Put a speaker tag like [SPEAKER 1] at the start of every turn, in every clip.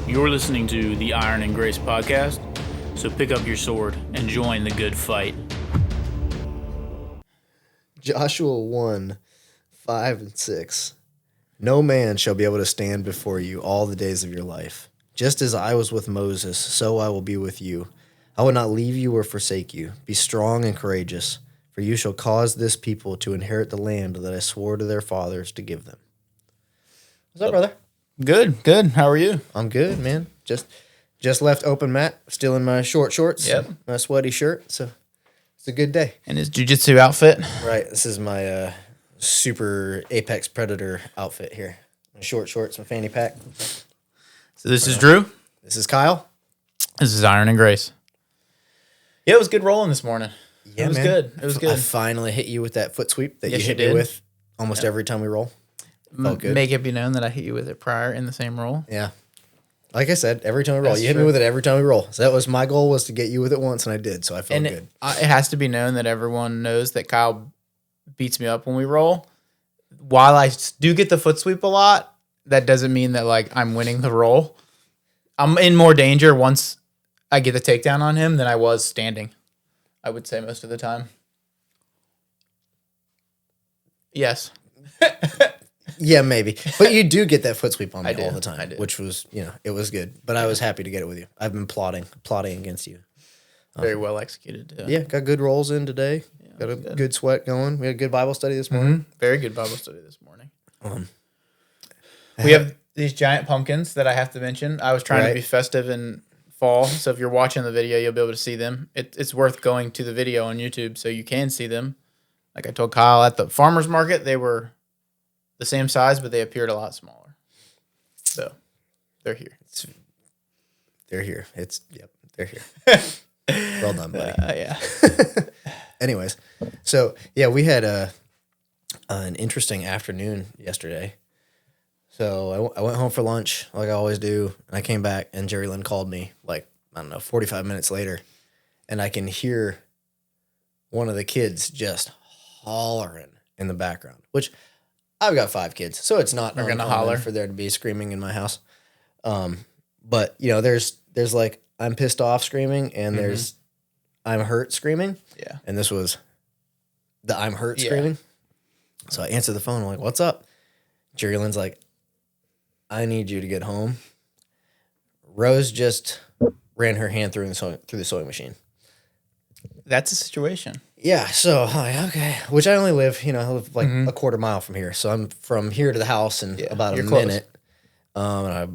[SPEAKER 1] You're listening to the Iron and Grace podcast, so pick up your sword and join the good fight.
[SPEAKER 2] Joshua 1, 5 and 6. No man shall be able to stand before you all the days of your life. Just as I was with Moses, so I will be with you. I will not leave you or forsake you. Be strong and courageous, for you shall cause this people to inherit the land that I swore to their fathers to give them. What's up, brother?
[SPEAKER 1] Good. How are you?
[SPEAKER 2] I'm good, man. Just left open mat, still in my short shorts,
[SPEAKER 1] Yep.
[SPEAKER 2] my sweaty shirt, so it's a good day.
[SPEAKER 1] And his jiu-jitsu outfit.
[SPEAKER 2] Right, this is my super Apex Predator outfit here. My short shorts, my fanny pack.
[SPEAKER 1] So this is Drew.
[SPEAKER 2] This is Kyle.
[SPEAKER 1] This is Iron and Grace. Yeah, it was good rolling this morning.
[SPEAKER 2] Yeah,
[SPEAKER 1] it was
[SPEAKER 2] man.
[SPEAKER 1] good. It was good.
[SPEAKER 2] I finally hit you with that foot sweep that
[SPEAKER 1] Yes,
[SPEAKER 2] you hit
[SPEAKER 1] you
[SPEAKER 2] me
[SPEAKER 1] did.
[SPEAKER 2] with almost every time we roll. Felt good.
[SPEAKER 1] Make it be known that I hit you with it prior in the same roll.
[SPEAKER 2] Yeah. Like I said, every time we roll.
[SPEAKER 1] That's
[SPEAKER 2] You hit me
[SPEAKER 1] true.
[SPEAKER 2] with it every time we roll. So that was my goal, was to get you with it once, and I did, so I felt
[SPEAKER 1] And
[SPEAKER 2] good.
[SPEAKER 1] it has to be known that everyone knows that Kyle beats me up when we roll. While I do get the foot sweep a lot, that doesn't mean that like I'm winning the roll. I'm in more danger once I get the takedown on him than I was standing, I would say most of the time. Yes.
[SPEAKER 2] Yeah, maybe. But you do get that foot sweep on me
[SPEAKER 1] I do.
[SPEAKER 2] all the time,
[SPEAKER 1] I do.
[SPEAKER 2] which was, it was good. But I was happy to get it with you. I've been plotting against you.
[SPEAKER 1] Very well executed. Too.
[SPEAKER 2] Yeah, got good rolls in today. Got a good sweat going. We had a good Bible study this morning.
[SPEAKER 1] Very good Bible study this morning. We have these giant pumpkins that I have to mention. I was trying to be festive in fall, so if you're watching the video, you'll be able to see them. It's worth going to the video on YouTube so you can see them. Like I told Kyle, at the farmer's market, they were the same size, but they appeared a lot smaller. So they're here.
[SPEAKER 2] They're here. They're here. Well done, buddy.
[SPEAKER 1] Yeah.
[SPEAKER 2] Anyways, so yeah, we had an interesting afternoon yesterday. So I went home for lunch like I always do, and I came back, and Jerry Lynn called me 45 minutes later, and I can hear one of the kids just hollering in the background, which I've got 5 kids, so it's not
[SPEAKER 1] They're gonna
[SPEAKER 2] uncommon
[SPEAKER 1] holler
[SPEAKER 2] for there to be screaming in my house. But there's like I'm pissed off screaming, and there's I'm hurt screaming.
[SPEAKER 1] Yeah.
[SPEAKER 2] And this was the I'm hurt screaming. So I answer the phone. I'm like, what's up? Jerry Lynn's like, I need you to get home. Rose just ran her hand through the sewing machine.
[SPEAKER 1] That's a situation.
[SPEAKER 2] Yeah. So I'm like, okay. Which I only live, I live like a quarter mile from here. So I'm from here to the house in about a minute. And I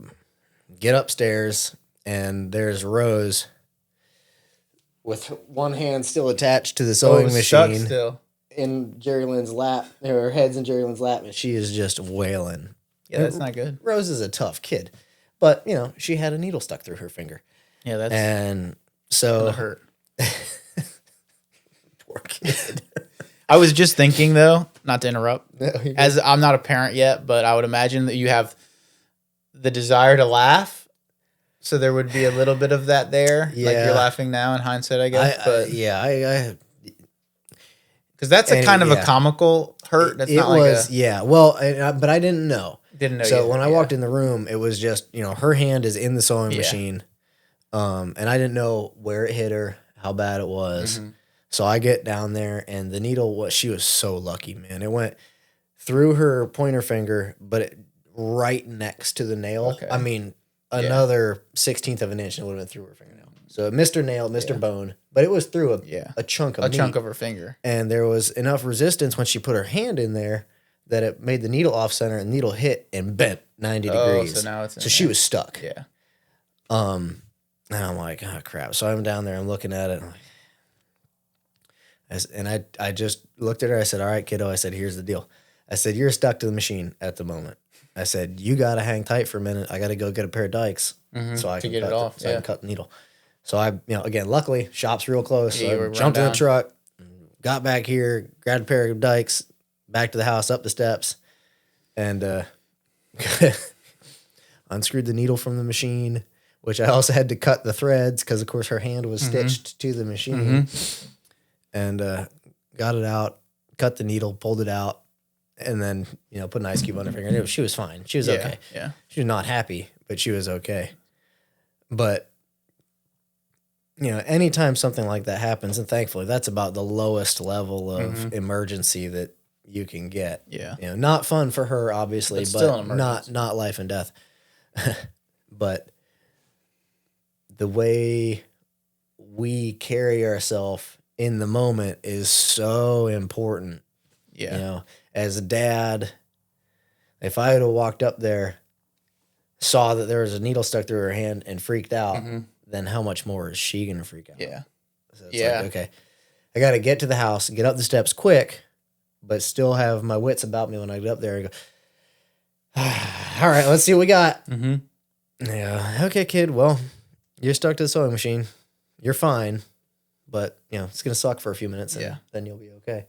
[SPEAKER 2] get upstairs, and there's Rose with one hand still attached to the sewing machine
[SPEAKER 1] Still.
[SPEAKER 2] in Jerry Lynn's lap. Her head's in Jerry Lynn's lap, and she is just wailing.
[SPEAKER 1] Yeah, that's not good.
[SPEAKER 2] Rose is a tough kid, but she had a needle stuck through her finger,
[SPEAKER 1] Yeah, that's
[SPEAKER 2] and so
[SPEAKER 1] gonna hurt.
[SPEAKER 2] Poor kid.
[SPEAKER 1] I was just thinking, though, not to interrupt,
[SPEAKER 2] No, you're good.
[SPEAKER 1] as I'm not a parent yet, but I would imagine that you have the desire to laugh. So there would be a little bit of that there. Like
[SPEAKER 2] Yeah.
[SPEAKER 1] you're laughing now in hindsight, I guess.
[SPEAKER 2] I
[SPEAKER 1] because that's a kind of a comical hurt. That's
[SPEAKER 2] it
[SPEAKER 1] not
[SPEAKER 2] was
[SPEAKER 1] like
[SPEAKER 2] yeah. Well, but I didn't know.
[SPEAKER 1] didn't know.
[SPEAKER 2] So
[SPEAKER 1] yet.
[SPEAKER 2] when I walked in the room, it was just her hand is in the sewing machine, and I didn't know where it hit her, how bad it was. So I get down there, and the needle she was so lucky, man. It went through her pointer finger, but right next to the nail.
[SPEAKER 1] Okay.
[SPEAKER 2] I mean, another 1/16 of an inch, and it would have been through her fingernail. So it missed her nail, it missed her bone, but it was through a chunk of meat.
[SPEAKER 1] chunk of her finger.
[SPEAKER 2] And there was enough resistance when she put her hand in there that it made the needle off center, and the needle hit and bent 90 degrees.
[SPEAKER 1] So now it's in
[SPEAKER 2] she
[SPEAKER 1] there.
[SPEAKER 2] was stuck.
[SPEAKER 1] Yeah.
[SPEAKER 2] And I'm like, oh crap. So I'm down there, I'm looking at it, and I just looked at her. I said, all right, kiddo. I said, here's the deal. I said, you're stuck to the machine at the moment. I said, you got to hang tight for a minute. I got to go get a pair of dikes so I can
[SPEAKER 1] get
[SPEAKER 2] cut
[SPEAKER 1] it off.
[SPEAKER 2] I can cut the needle. So I, again, luckily, shop's real close.
[SPEAKER 1] Yeah, you
[SPEAKER 2] So
[SPEAKER 1] were
[SPEAKER 2] I
[SPEAKER 1] run
[SPEAKER 2] jumped in the
[SPEAKER 1] down.
[SPEAKER 2] truck, got back here, grabbed a pair of dikes, back to the house, up the steps, and unscrewed the needle from the machine, which I also had to cut the threads because, of course, her hand was stitched to the machine. And got it out, cut the needle, pulled it out, and then, put an ice cube on her finger. She was fine. She was okay.
[SPEAKER 1] Yeah.
[SPEAKER 2] She was not happy, but she was okay. But, anytime something like that happens, and thankfully that's about the lowest level of emergency that you can get.
[SPEAKER 1] Yeah.
[SPEAKER 2] Not fun for her, obviously, but not life and death. But the way we carry ourselves in the moment is so important.
[SPEAKER 1] Yeah.
[SPEAKER 2] As a dad, if I had walked up there, saw that there was a needle stuck through her hand and freaked out, then how much more is she going to freak out?
[SPEAKER 1] Yeah.
[SPEAKER 2] So it's like, okay, I got to get to the house, get up the steps quick, but still have my wits about me when I get up there and go, all right, let's see what we got. Yeah. Okay, kid. Well, you're stuck to the sewing machine. You're fine, but it's going to suck for a few minutes and then you'll be okay.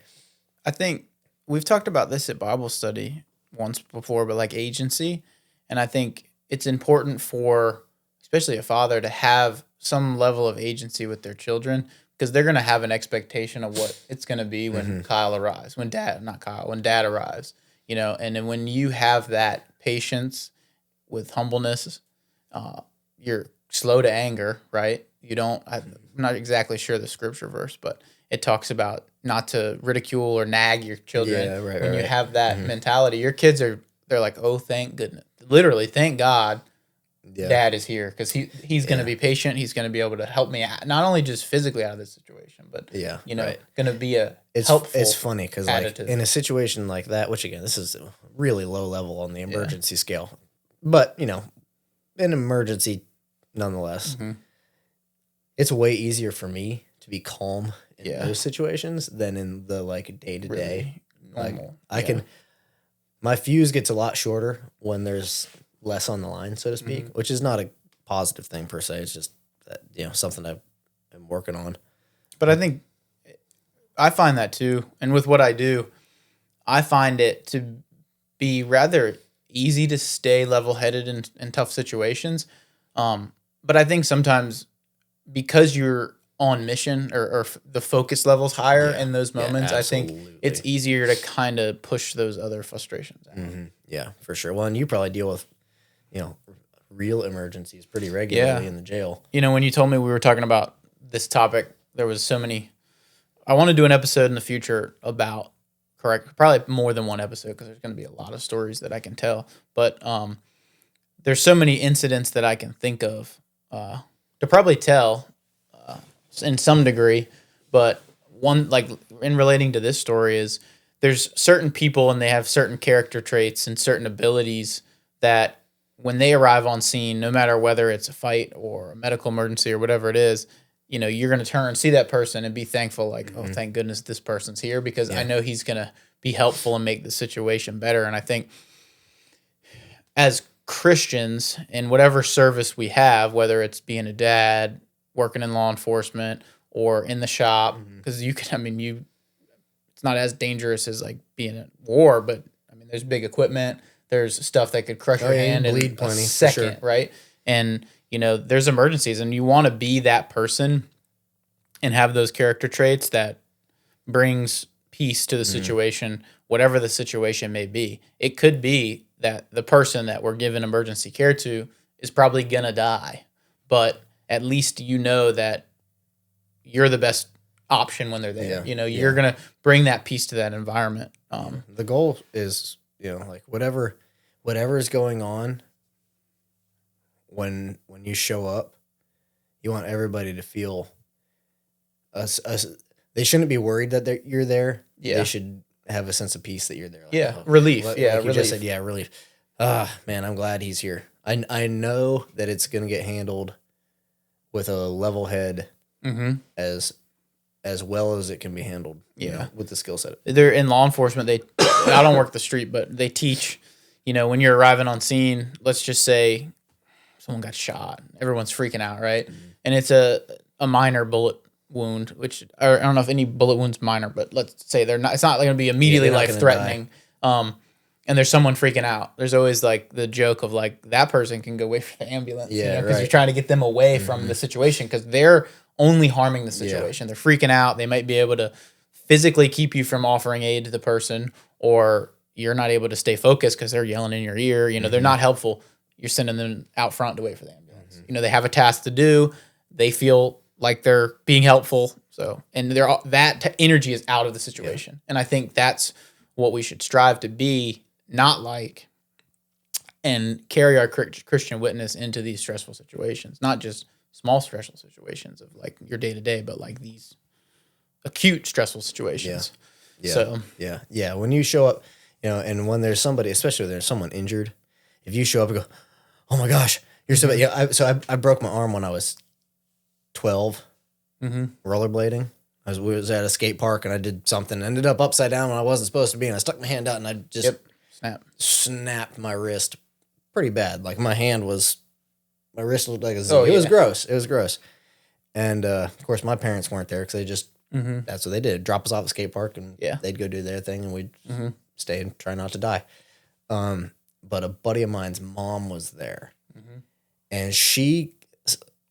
[SPEAKER 1] I think we've talked about this at Bible study once before, but like agency. And I think it's important for, especially a father, to have some level of agency with their children, because they're going to have an expectation of what it's going to be when Kyle arrives, when dad arrives, and then when you have that patience with humbleness, you're slow to anger, right? I'm not exactly sure the scripture verse, but it talks about not to ridicule or nag your children.
[SPEAKER 2] Yeah, right,
[SPEAKER 1] when you
[SPEAKER 2] right.
[SPEAKER 1] have that mentality, your kids they're like, oh, thank goodness. Literally, thank God dad is here, because he's going to be patient. He's going to be able to help me out, not only just physically out of this situation, but going to be helpful.
[SPEAKER 2] It's funny because like in a situation like that, which again, this is a really low level on the emergency scale, but an emergency nonetheless. It's way easier for me to be calm in those situations than in the like day to day. Like I can, my fuse gets a lot shorter when there's less on the line, so to speak, which is not a positive thing per se. It's just that, something I'm working on.
[SPEAKER 1] But I think I find that too. And with what I do, I find it to be rather easy to stay level-headed in tough situations. But I think sometimes because you're on mission or the focus level's higher in those moments, I think it's easier to kind of push those other frustrations out.
[SPEAKER 2] Yeah, for sure. Well, and you probably deal with, real emergencies pretty regularly in the jail.
[SPEAKER 1] When you told me we were talking about this topic, there was so many. I want to do an episode in the future about, probably more than one episode, because there's going to be a lot of stories that I can tell. But there's so many incidents that I can think of to probably tell in some degree. But one, like in relating to this story, is there's certain people and they have certain character traits and certain abilities that when they arrive on scene, no matter whether it's a fight or a medical emergency or whatever it is, you're going to turn and see that person and be thankful, like, oh, thank goodness this person's here, because I know he's going to be helpful and make the situation better. And I think as Christians, in whatever service we have, whether it's being a dad, working in law enforcement, or in the shop, because it's not as dangerous as like being at war, but there's big equipment. There's stuff that could crush your hand in a second, right? And, there's emergencies, and you want to be that person and have those character traits that brings peace to the situation, whatever the situation may be. It could be that the person that we're giving emergency care to is probably going to die, but at least that you're the best option when they're there. You're going to bring that peace to that environment.
[SPEAKER 2] The goal is, like whatever is going on when you show up, you want everybody to feel they shouldn't be worried that you're there. Yeah. They should have a sense of peace that you're there. Like,
[SPEAKER 1] relief.
[SPEAKER 2] Like
[SPEAKER 1] relief.
[SPEAKER 2] You just said, relief. Man, I'm glad he's here. I know that it's going to get handled with a level head as well as it can be handled. With the skill set.
[SPEAKER 1] They're in law enforcement. I don't work the street, but they teach. When you're arriving on scene, let's just say someone got shot. Everyone's freaking out, right? And it's a minor bullet wound, which I don't know if any bullet wound's minor, but let's say they're not. It's not going to be immediately life threatening. And there's someone freaking out. There's always like the joke of like that person can go wait for the ambulance, because you're trying to get them away from the situation, because they're only harming the situation. They're freaking out. They might be able to physically keep you from offering aid to the person, or you're not able to stay focused because they're yelling in your ear. They're not helpful. You're sending them out front to wait for the ambulance. situations. They have a task to do. They feel like they're being helpful. So, and energy is out of the situation. And I think that's what we should strive to be, not like, and carry our Christian witness into these stressful situations, not just small stressful situations of like your day to day, but like these acute stressful situations.
[SPEAKER 2] Yeah.
[SPEAKER 1] So
[SPEAKER 2] yeah. When you show up, and when there's somebody, especially when there's someone injured, if you show up and go, "Oh my gosh, you're so bad." Yeah. I broke my arm when I was 12, rollerblading. I was at a skate park and I did something, ended up upside down when I wasn't supposed to be, and I stuck my hand out and I just snapped my wrist pretty bad. Like my wrist looked like a Z. It was gross. It was gross. And of course, my parents weren't there because they just that's what they did. Drop us off at the skate park and they'd go do their thing and we'd stay and try not to die. But a buddy of mine's mom was there, and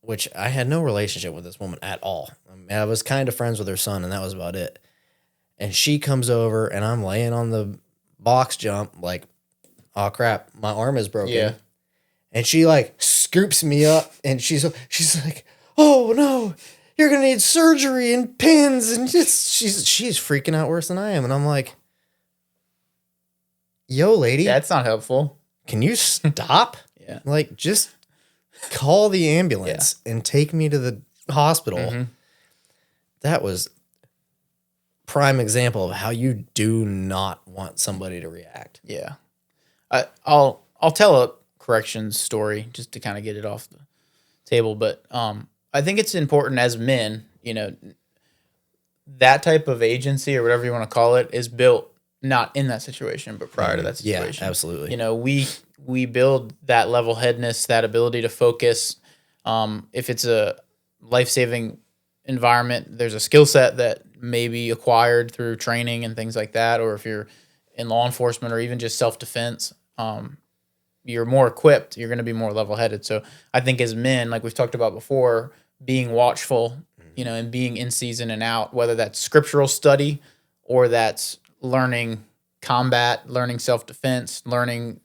[SPEAKER 2] which I had no relationship with this woman at all. I mean, I was kind of friends with her son, and that was about it. And she comes over, and I'm laying on the box jump, like, oh crap, my arm is broken. Yeah. And she like scoops me up, and she's like, "Oh no, you're gonna need surgery and pins," and she's freaking out worse than I am, and I'm like, "Yo, lady,
[SPEAKER 1] that's not helpful.
[SPEAKER 2] Can you stop? Like just call the ambulance and take me to the hospital." That was prime example of how you do not want somebody to react.
[SPEAKER 1] Yeah. I'll tell a corrections story just to kind of get it off the table. But I think it's important as men, that type of agency or whatever you want to call it is built not in that situation, but prior to that situation.
[SPEAKER 2] Yeah, absolutely.
[SPEAKER 1] We build that level-headedness, that ability to focus. If it's a life-saving environment, there's a skill set that may be acquired through training and things like that. Or if you're in law enforcement or even just self-defense, you're more equipped. You're going to be more level-headed. So I think as men, like we've talked about before, being watchful, and being in season and out, whether that's scriptural study or that's learning combat, learning self-defense, learning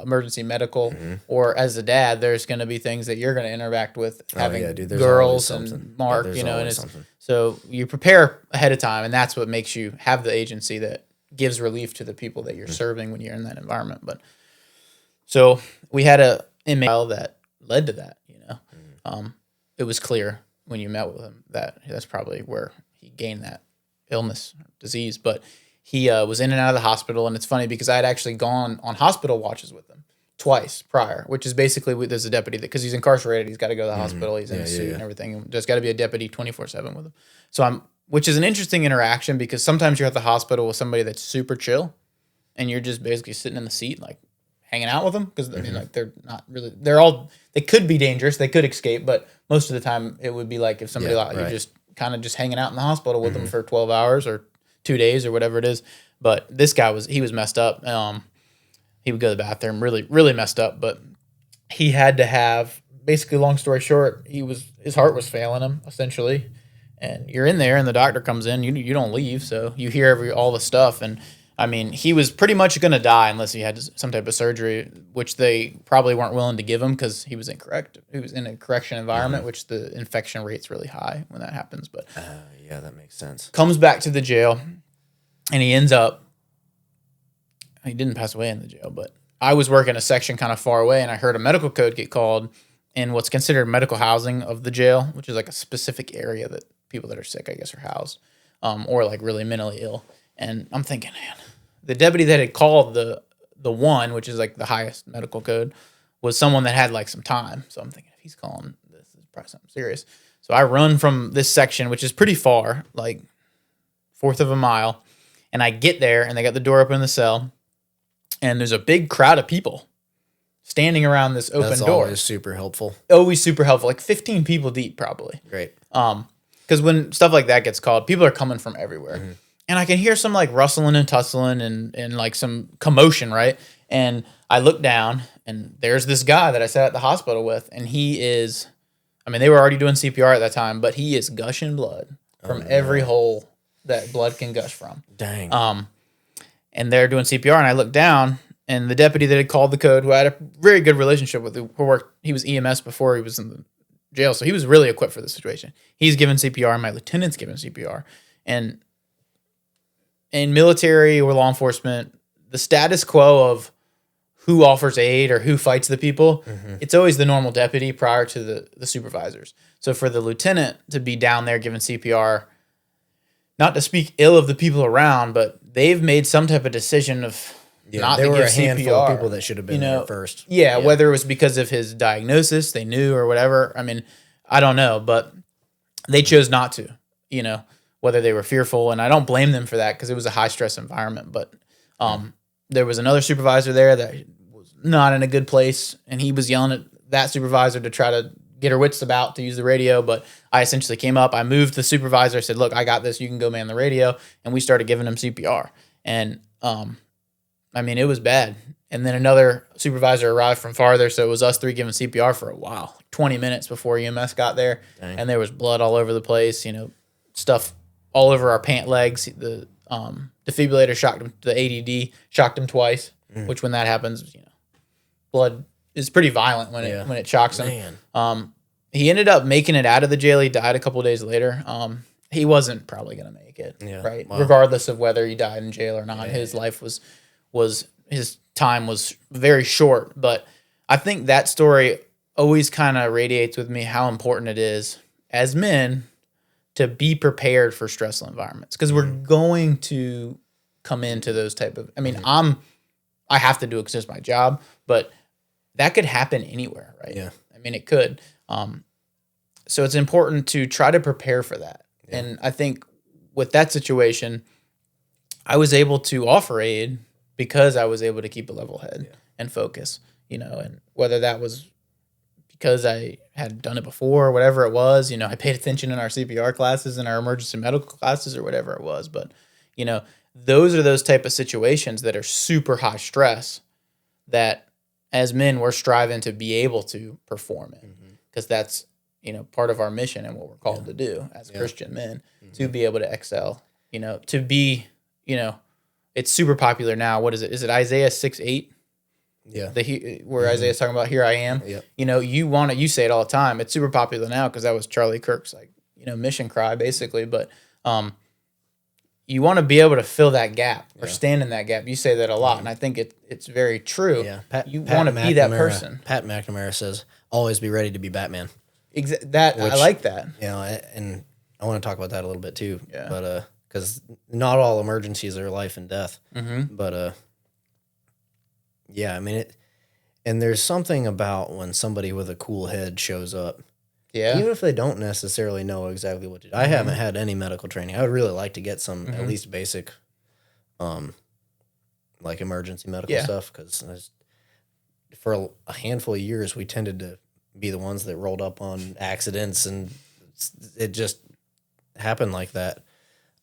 [SPEAKER 1] emergency medical, or as a dad, there's going to be things that you're going to interact with having girls and Mark, and so you prepare ahead of time, and that's what makes you have the agency that gives relief to the people that you're serving when you're in that environment. But so we had a inmate that led to that, it was clear when you met with him that that's probably where he gained that illness, disease, but he was in and out of the hospital, and it's funny because I had actually gone on hospital watches with him twice prior, which is basically there's a deputy because he's incarcerated. He's got to go to the hospital. He's in a suit and everything. There's got to be a deputy 24/7 with him. So which is an interesting interaction because sometimes you're at the hospital with somebody that's super chill, and you're just basically sitting in the seat like hanging out with them because they're not really. They could be dangerous. They could escape, but most of the time it would be like if somebody you're just kind of just hanging out in the hospital with them for 12 hours or 2 days or whatever it is. But this guy was messed up. He would go to the bathroom, really, really messed up. But he had to have, basically, long story short, his heart was failing him, essentially. And you're in there and the doctor comes in, you don't leave. So you hear all the stuff. And I mean, he was pretty much going to die unless he had some type of surgery, which they probably weren't willing to give him because he was in a correction environment, which the infection rate's really high when that happens. But
[SPEAKER 2] yeah, that makes sense.
[SPEAKER 1] Comes back to the jail, and he didn't pass away in the jail, but I was working a section kind of far away, and I heard a medical code get called in what's considered medical housing of the jail, which is like a specific area that people that are sick, I guess, are housed, or like really mentally ill. And I'm thinking, man, the deputy that had called the one, which is like the highest medical code, was someone that had like some time. So I'm thinking, if he's calling, this is probably something serious. So I run from this section, which is pretty far, like 1/4 of a mile, and I get there, and they got the door open in the cell, and there's a big crowd of people standing around this open door. That's
[SPEAKER 2] always super helpful.
[SPEAKER 1] Always super helpful, like 15 people deep probably.
[SPEAKER 2] Great.
[SPEAKER 1] Because when stuff like that gets called, people are coming from everywhere. And I can hear some like rustling and tussling and like some commotion, right? And I look down, and there's this guy that I sat at the hospital with, and he is, they were already doing CPR at that time, but he is gushing blood from every hole that blood can gush from.
[SPEAKER 2] Dang.
[SPEAKER 1] And they're doing CPR, and I look down, And the deputy that had called the code, who I had a very good relationship with, who worked, he was EMS before he was in the jail, so he was really equipped for this situation. He's given CPR, and my lieutenant's given CPR. And in military or law enforcement, the status quo of who offers aid or who fights the people, it's always the normal deputy prior to the supervisors. So for the lieutenant to be down there giving CPR, not to speak ill of the people around, but they've made some type of decision of not to give CPR. There were a handful of
[SPEAKER 2] people that should have been there first.
[SPEAKER 1] Yeah, whether it was because of his diagnosis, they knew or whatever. I mean, I don't know, but they chose not to, whether they were fearful. And I don't blame them for that because it was a high-stress environment. But there was another supervisor there that was not in a good place, and he was yelling at that supervisor to try to get her wits about to use the radio. But I essentially came up, I moved the supervisor, said, look, I got this, you can go man the radio. And we started giving him CPR. And, it was bad. And then another supervisor arrived from farther, so it was us three giving CPR for a while, 20 minutes before EMS got there. Dang. And there was blood all over the place, stuff all over our pant legs. The defibrillator shocked him, the ADD shocked him twice, which when that happens, blood is pretty violent when it shocks him. He ended up making it out of the jail. He died a couple of days later. He wasn't probably going to make it, right? Wow. Regardless of whether he died in jail or not, his life was his time was very short. But I think that story always kind of radiates with me how important it is as men to be prepared for stressful environments, because we're going to come into those type of. I have to do it because it's my job, but that could happen anywhere, right? Yeah. It could. So it's important to try to prepare for that. Yeah. And I think with that situation, I was able to offer aid because I was able to keep a level head and focus, and whether that was because I had done it before or whatever it was, I paid attention in our CPR classes and our emergency medical classes or whatever it was. But, those are those type of situations that are super high stress that as men, we're striving to be able to perform in, because that's, part of our mission and what we're called to do as Christian men, to be able to excel, to be, it's super popular now. What is it? Is it Isaiah 6:8? Yeah. Where Isaiah's talking about, here I am. Yep. You say it all the time. It's super popular now because that was Charlie Kirk's mission cry basically. But you want to be able to fill that gap or stand in that gap. You say that a lot, and I think it's very true. Yeah. You want to be that person.
[SPEAKER 2] Pat McNamara says, always be ready to be Batman.
[SPEAKER 1] I like that.
[SPEAKER 2] And I want to talk about that a little bit too. Yeah. But because not all emergencies are life and death. But and there's something about when somebody with a cool head shows up. Yeah. Even if they don't necessarily know exactly what to do. I haven't had any medical training. I would really like to get some at least basic, emergency medical stuff, because for a handful of years we tended to be the ones that rolled up on accidents, and it just happened like that.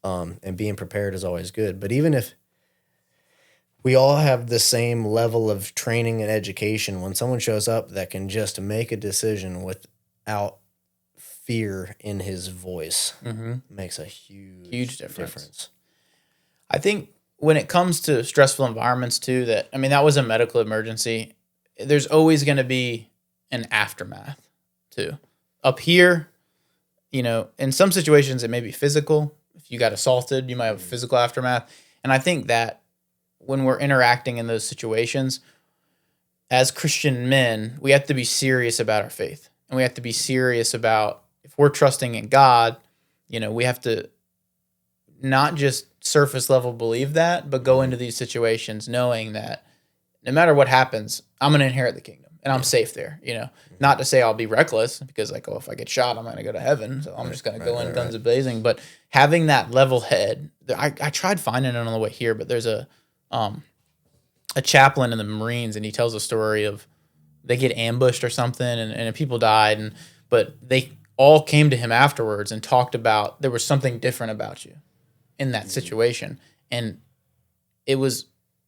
[SPEAKER 2] And being prepared is always good. But even if we all have the same level of training and education, when someone shows up that can just make a decision without fear in his voice, makes a huge difference.
[SPEAKER 1] I think when it comes to stressful environments too, that was a medical emergency. There's always going to be an aftermath too. Up here, in some situations it may be physical. If you got assaulted, you might have a physical aftermath. And I think that when we're interacting in those situations, as Christian men, we have to be serious about our faith. And we have to be serious about, if we're trusting in God, we have to not just surface level believe that, but go into these situations knowing that no matter what happens, I'm going to inherit the kingdom and I'm safe there. Not to say I'll be reckless, because if I get shot, I'm going to go to heaven. So I'm just going to go in guns blazing. But having that level head, I tried finding it on the way here, but there's a chaplain in the Marines, and he tells a story of they get ambushed or something, and people died, but they all came to him afterwards and talked about there was something different about you in that situation. And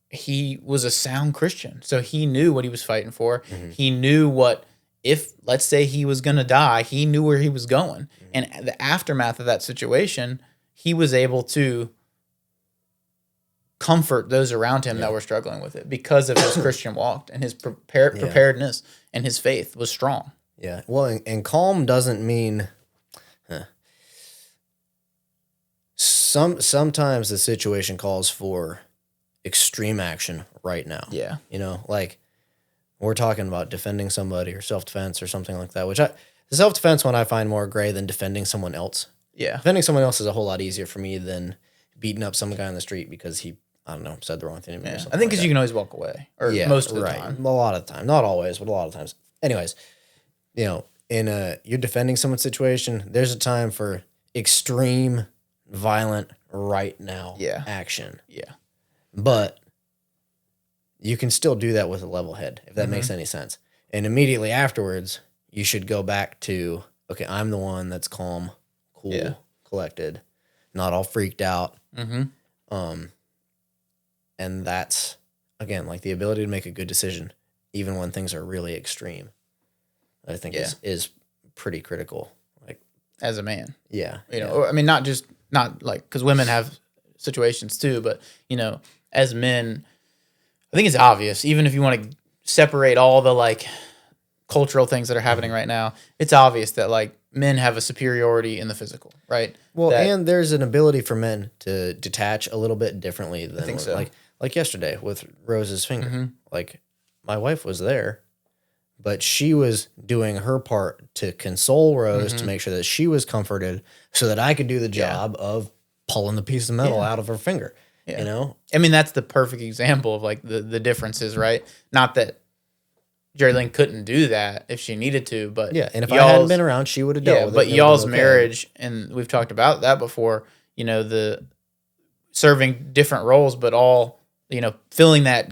[SPEAKER 1] he was a sound Christian. So he knew what he was fighting for. He knew if, let's say he was going to die, he knew where he was going. And the aftermath of that situation, he was able to comfort those around him that were struggling with it because of his Christian walk and his preparedness and his faith was strong.
[SPEAKER 2] Yeah. Well, and calm doesn't mean sometimes the situation calls for extreme action right now.
[SPEAKER 1] Yeah.
[SPEAKER 2] You know, like we're talking about defending somebody or self-defense or something like that, the self-defense one I find more gray than defending someone else.
[SPEAKER 1] Yeah.
[SPEAKER 2] Defending someone else is a whole lot easier for me than beating up some guy on the street because he, I don't know, said the wrong thing to me or something.
[SPEAKER 1] I think because you can always walk away, or most of the time.
[SPEAKER 2] A lot of the time. Not always, but a lot of times. Anyways, you know, in you're defending someone's situation, there's a time for extreme, violent, right now action.
[SPEAKER 1] Yeah.
[SPEAKER 2] But you can still do that with a level head, if that makes any sense. And immediately afterwards, you should go back to, okay, I'm the one that's calm, cool, collected, not all freaked out. And that's, again, like the ability to make a good decision, even when things are really extreme, I think is pretty critical. Like
[SPEAKER 1] as a man.
[SPEAKER 2] Yeah.
[SPEAKER 1] You know, I mean, not like, because women have situations too, but, you know, as men, I think it's obvious, even if you want to separate all the like cultural things that are happening right now, it's obvious that like men have a superiority in the physical, right?
[SPEAKER 2] Well, and there's an ability for men to detach a little bit differently than
[SPEAKER 1] I think so.
[SPEAKER 2] Like yesterday with Rose's finger. Like my wife was there, but she was doing her part to console Rose to make sure that she was comforted so that I could do the job of pulling the piece of metal out of her finger. You know?
[SPEAKER 1] I mean, that's the perfect example of like the differences, right? Not that Jerry Lynn couldn't do that if she needed to, but
[SPEAKER 2] and if I hadn't been around, she would have dealt with it.
[SPEAKER 1] But y'all's marriage, and we've talked about that before, you know, the serving different roles, but all, you know, filling that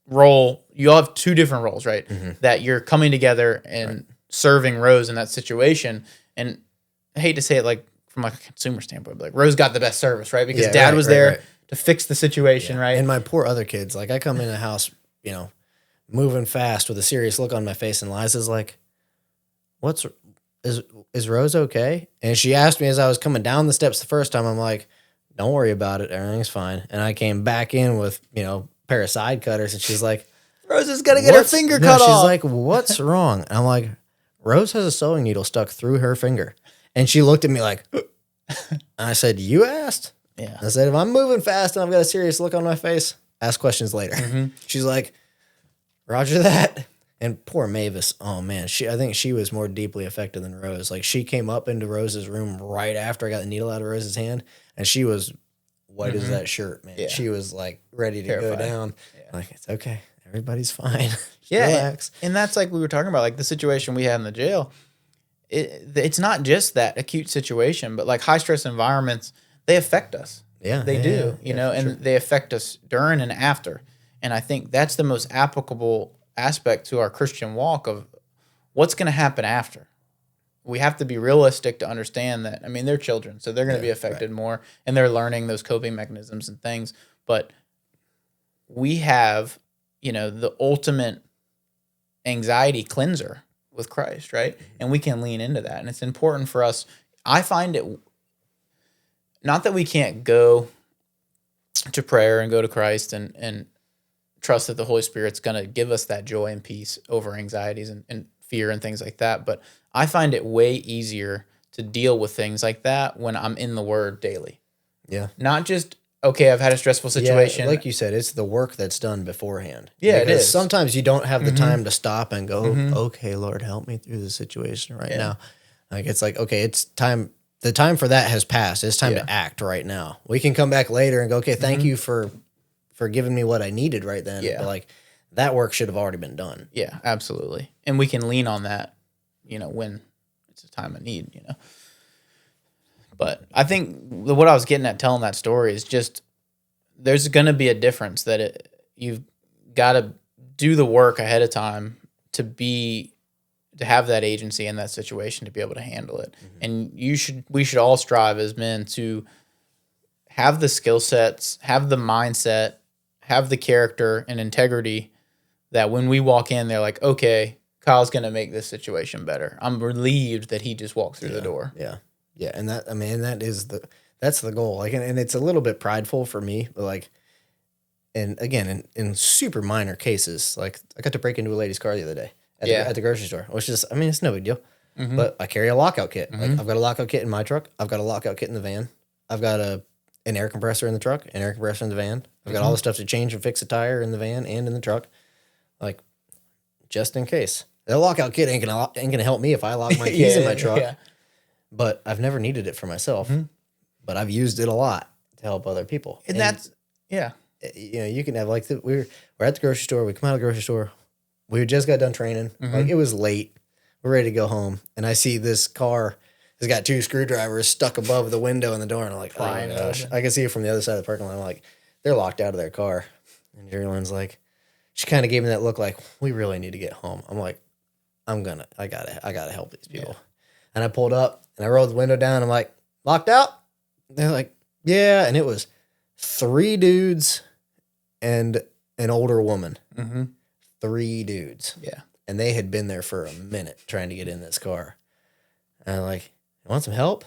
[SPEAKER 1] role, you all have two different roles, right? That you're coming together and serving Rose in that situation. And I hate to say it like from like a consumer standpoint, but like Rose got the best service, right? Because dad was there to fix the situation, right?
[SPEAKER 2] And my poor other kids, like I come in the house, you know, moving fast with a serious look on my face, and Liza's like, is Rose okay? And she asked me as I was coming down the steps the first time, I'm like, don't worry about it, everything's fine. And I came back in with, you know, a pair of side cutters, and she's like,
[SPEAKER 1] Rose is gonna get her finger cut off.
[SPEAKER 2] She's like, what's wrong? And I'm like, Rose has a sewing needle stuck through her finger. And she looked at me like, and I said, you asked?
[SPEAKER 1] Yeah.
[SPEAKER 2] I said, if I'm moving fast and I've got a serious look on my face, ask questions later. She's like, Roger that. And poor Mavis, oh man, I think she was more deeply affected than Rose. Like she came up into Rose's room right after I got the needle out of Rose's hand, and she was white as that shirt, man. Yeah. She was like ready to go down. Yeah. Like, it's okay. Everybody's fine. Relax.
[SPEAKER 1] And that's like we were talking about, like the situation we had in the jail. It's not just that acute situation, but like high stress environments, they affect us.
[SPEAKER 2] Yeah.
[SPEAKER 1] They do, you know, and they affect us during and after. And I think that's the most applicable aspect to our Christian walk of what's going to happen after. We have to be realistic to understand that, I mean, they're children, so they're going to be affected more, and they're learning those coping mechanisms and things. But we have, you know, the ultimate anxiety cleanser with Christ, right? And we can lean into that. And it's important for us. I find it, not that we can't go to prayer and go to Christ and trust that the Holy Spirit's going to give us that joy and peace over anxieties and fear and things like that. But I find it way easier to deal with things like that when I'm in the Word daily.
[SPEAKER 2] Yeah.
[SPEAKER 1] Not just, okay, I've had a stressful situation.
[SPEAKER 2] Yeah, like you said, it's the work that's done beforehand.
[SPEAKER 1] Yeah, it is.
[SPEAKER 2] Sometimes you don't have the time to stop and go, okay, Lord, help me through the situation right now. Like, it's like, okay, it's time. The time for that has passed. It's time to act right now. We can come back later and go, okay, thank you for giving me what I needed right then.
[SPEAKER 1] Yeah.
[SPEAKER 2] But like that work should have already been done.
[SPEAKER 1] Yeah, absolutely. And we can lean on that, you know, when it's a time of need, you know. But I think what I was getting at telling that story is just there's going to be a difference that you've got to do the work ahead of time to have that agency in that situation to be able to handle it. And we should all strive as men to have the skill sets, have the mindset, have the character and integrity that when we walk in, they're like, okay, Kyle's going to make this situation better. I'm relieved that he just walked through the door.
[SPEAKER 2] Yeah. Yeah. And that's the goal. Like, and it's a little bit prideful for me, but like, And again, in super minor cases, like I got to break into a lady's car the other day at the grocery store, which is, I mean, it's no big deal. Mm-hmm. But I carry a lockout kit. Mm-hmm. Like I've got a lockout kit in my truck. I've got a lockout kit in the van. I've got an air compressor in the truck, an air compressor in the van. I've got all the stuff to change and fix a tire in the van and in the truck, like just in case. The lockout kit ain't gonna help me if I lock my keys in my truck. Yeah. But I've never needed it for myself. Mm-hmm. But I've used it a lot to help other people.
[SPEAKER 1] And that's
[SPEAKER 2] you can have like we're at the grocery store. We come out of the grocery store. We just got done training. Mm-hmm. Like it was late. We're ready to go home, and I see this car has got 2 screwdrivers stuck above the window and the door, and I'm like, oh my gosh. I can see it from the other side of the parking lot. I'm like, they're locked out of their car. And Jerry Lynn's like, she kind of gave me that look like, we really need to get home. I'm like, I gotta help these people. Yeah. And I pulled up and I rolled the window down. I'm like, locked out? They're like, yeah. And it was 3 dudes and an older woman. Mm-hmm. 3 dudes.
[SPEAKER 1] Yeah.
[SPEAKER 2] And they had been there for a minute trying to get in this car. And I'm like, you want some help?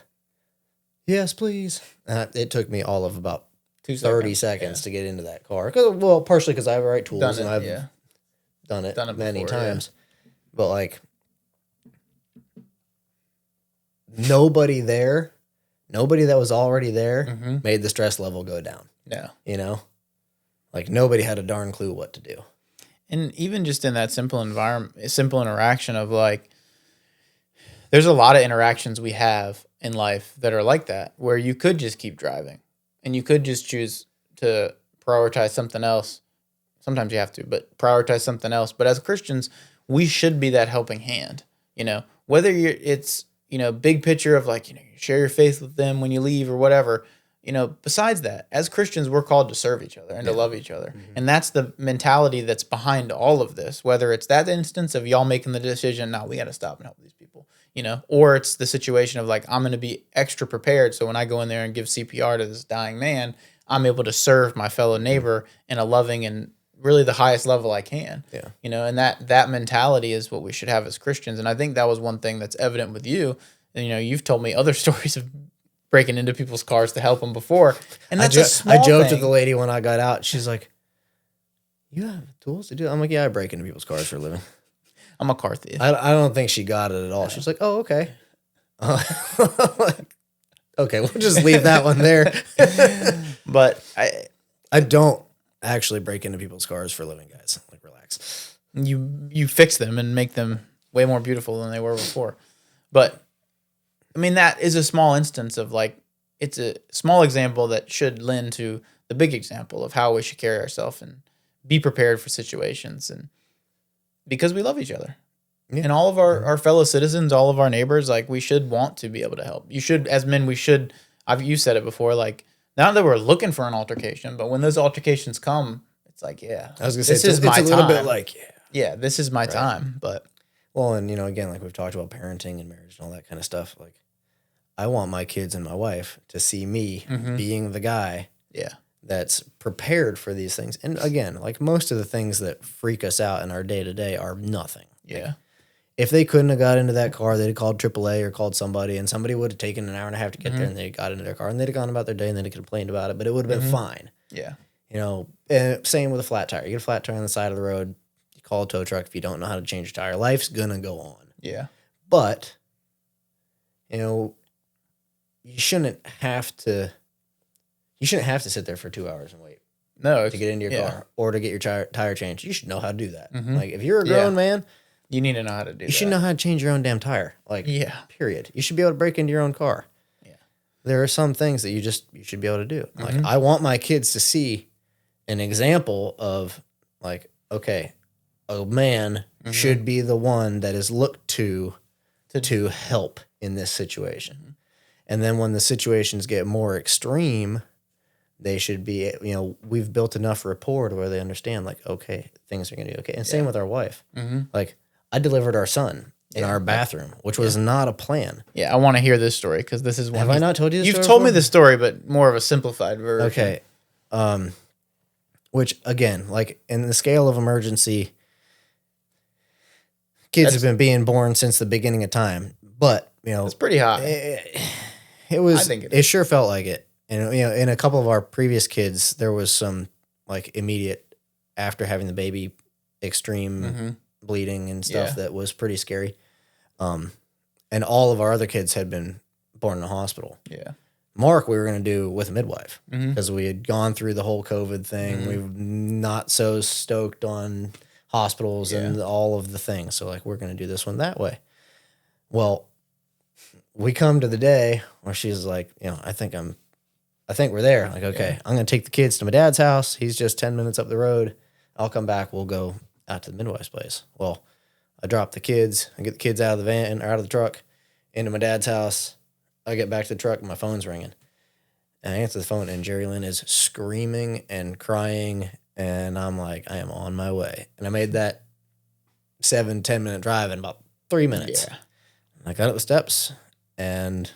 [SPEAKER 2] Yes, please. It took me all of about 30 seconds to get into that car. Partially because I have the right tools and I've done it many times. Yeah. But like, nobody that was already there made the stress level go down.
[SPEAKER 1] No.
[SPEAKER 2] You know? Like nobody had a darn clue what to do.
[SPEAKER 1] And even just in that simple interaction of like, there's a lot of interactions we have in life that are like that, where you could just keep driving and you could just choose to prioritize something else. Sometimes you have to, but prioritize something else. But as Christians, we should be that helping hand, you know, whether it's, you know, big picture of like, you know, you share your faith with them when you leave or whatever. You know, besides that, as Christians, we're called to serve each other and to love each other. Mm-hmm. And that's the mentality that's behind all of this, whether it's that instance of y'all making the decision, no, we got to stop and help these people, you know, or it's the situation of like, I'm going to be extra prepared. So when I go in there and give CPR to this dying man, I'm able to serve my fellow neighbor in a loving and really the highest level I can.
[SPEAKER 2] Yeah.
[SPEAKER 1] You know, and that mentality is what we should have as Christians. And I think that was one thing that's evident with you. And, you know, you've told me other stories of breaking into people's cars to help them before. And that's a small
[SPEAKER 2] I joked
[SPEAKER 1] thing.
[SPEAKER 2] with the lady when I got out. She's like, you have tools to do? I'm like, yeah, I break into people's cars for a living.
[SPEAKER 1] I'm a car thief.
[SPEAKER 2] I don't think she got it at all. She's like, oh, okay. Okay, we'll just leave that one there.
[SPEAKER 1] But
[SPEAKER 2] I don't actually break into people's cars for a living, guys. Like, relax.
[SPEAKER 1] You fix them and make them way more beautiful than they were before. But I mean, that is a small instance of like, it's a small example that should lend to the big example of how we should carry ourselves and be prepared for situations. And because we love each other and all of our fellow citizens, all of our neighbors, like we should want to be able to help. You should, as men, you said it before, like not that we're looking for an altercation, but when those altercations come, it's like, yeah,
[SPEAKER 2] I was going to say, it's a little bit like,
[SPEAKER 1] yeah, this is my time. But
[SPEAKER 2] well, and you know, again, like we've talked about parenting and marriage and all that kind of stuff. Like I want my kids and my wife to see me being the guy that's prepared for these things. And again, like most of the things that freak us out in our day to day are nothing.
[SPEAKER 1] Yeah.
[SPEAKER 2] Like, if they couldn't have got into that car, they'd have called AAA or called somebody, and somebody would have taken an hour and a half to get there, and they got into their car, and they'd have gone about their day, and they'd have complained about it, but it would have been fine.
[SPEAKER 1] Yeah.
[SPEAKER 2] You know, and same with a flat tire. You get a flat tire on the side of the road, you call a tow truck if you don't know how to change your tire. Life's going to go on.
[SPEAKER 1] Yeah.
[SPEAKER 2] But, you know, you shouldn't have to sit there for 2 hours and wait.
[SPEAKER 1] No,
[SPEAKER 2] to get into your car or to get your tire changed. You should know how to do that. Like if you're a grown man,
[SPEAKER 1] you need to know how to do that.
[SPEAKER 2] You should know how to change your own damn tire. Like, period. You should be able to break into your own car.
[SPEAKER 1] Yeah.
[SPEAKER 2] There are some things that you should be able to do. Like, I want my kids to see an example of, like, okay, a man should be the one that is looked to help in this situation. And then when the situations get more extreme, they should be, you know, we've built enough rapport to where they understand, like, okay, things are going to be okay. And same with our wife. Like, I delivered our son in our bathroom, which was not a plan.
[SPEAKER 1] Yeah, I want to hear this story because this is one.
[SPEAKER 2] Have I not told you this story?
[SPEAKER 1] You've told me the story, but more of a simplified version.
[SPEAKER 2] Okay. Which, again, like in the scale of emergency, kids have been being born since the beginning of time. But, you know.
[SPEAKER 1] It's pretty high.
[SPEAKER 2] It was, it sure felt like it. And, you know, in a couple of our previous kids, there was some like immediate after having the baby, extreme bleeding and stuff that was pretty scary. And all of our other kids had been born in a hospital.
[SPEAKER 1] Yeah.
[SPEAKER 2] Mark, we were going to do with a midwife because we had gone through the whole COVID thing. We were not so stoked on hospitals and all of the things. So like, we're going to do this one that way. Well, we come to the day where she's like, I think we're there. Like, okay, I'm going to take the kids to my dad's house. He's just 10 minutes up the road. I'll come back. We'll go out to the midwife's place. Well, I drop the kids. I get the kids out of the van or out of the truck into my dad's house. I get back to the truck and my phone's ringing. And I answer the phone and Jerry Lynn is screaming and crying. And I'm like, I am on my way. And I made that 7-10 minute drive in about 3 minutes. Yeah. I got up the steps and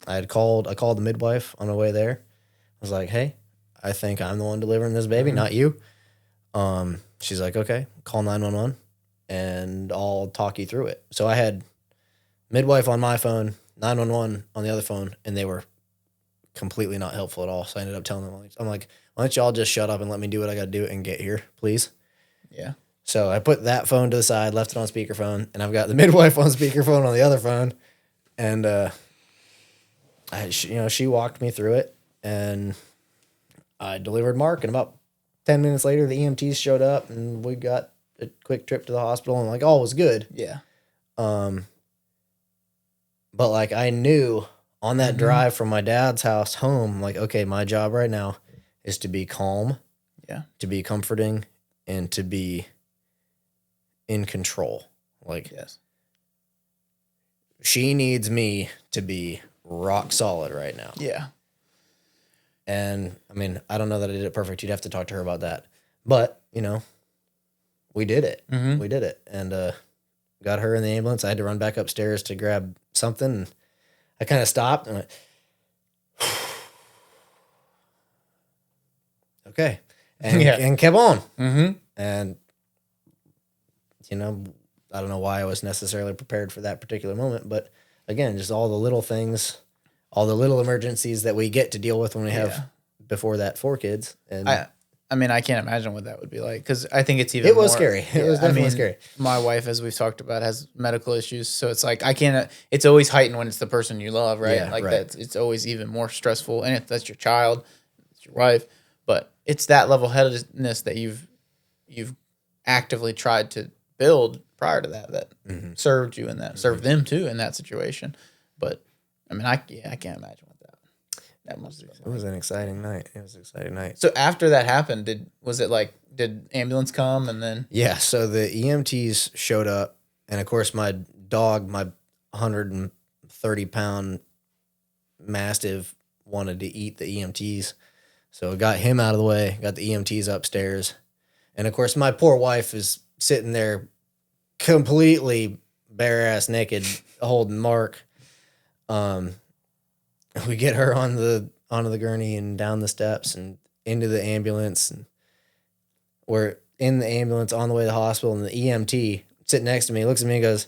[SPEAKER 2] I called the midwife on the way there. I was like, hey, I think I'm the one delivering this baby, not you. She's like, okay, call 911 and I'll talk you through it. So I had midwife on my phone, 911 on the other phone, and they were completely not helpful at all. So I ended up telling them, I'm like, why don't y'all just shut up and let me do what I got to do and get here, please? Yeah. So I put that phone to the side, left it on speakerphone, and I've got the midwife on speakerphone on the other phone. And she walked me through it, and I delivered Mark. And about 10 minutes later, the EMTs showed up, and we got a quick trip to the hospital, and like all was good. Yeah. But like I knew on that drive from my dad's house home, like, okay, my job right now is to be calm, to be comforting, and to be in control. Like, she needs me to be rock solid right now. Yeah. And I mean, I don't know that I did it perfect. You'd have to talk to her about that. But, we did it. We did it. And got her in the ambulance. I had to run back upstairs to grab something. And I kind of stopped and went, okay. And kept on. And, I don't know why I was necessarily prepared for that particular moment. But again, just all the little things, all the little emergencies that we get to deal with when we have before that 4 kids. And
[SPEAKER 1] I mean, I can't imagine what that would be like because I think it's even
[SPEAKER 2] It was scary. It was definitely scary.
[SPEAKER 1] My wife, as we've talked about, has medical issues. So it's like, it's always heightened when it's the person you love, right?
[SPEAKER 2] Yeah,
[SPEAKER 1] That's, it's always even more stressful. And if that's your child, it's your wife. But it's that level-headedness that you've actively tried to build prior to that served you in that, served them too in that situation. But I mean, I can't imagine what that must be.
[SPEAKER 2] It was an exciting night. It was an exciting night.
[SPEAKER 1] So after that happened, did ambulance come and then?
[SPEAKER 2] Yeah. So the EMTs showed up, and of course my dog, my 130-pound mastiff, wanted to eat the EMTs. So I got him out of the way, got the EMTs upstairs. And of course my poor wife is sitting there completely bare ass naked holding Mark. We get her onto the gurney and down the steps and into the ambulance, and we're in the ambulance on the way to the hospital, and the EMT sitting next to me looks at me and goes,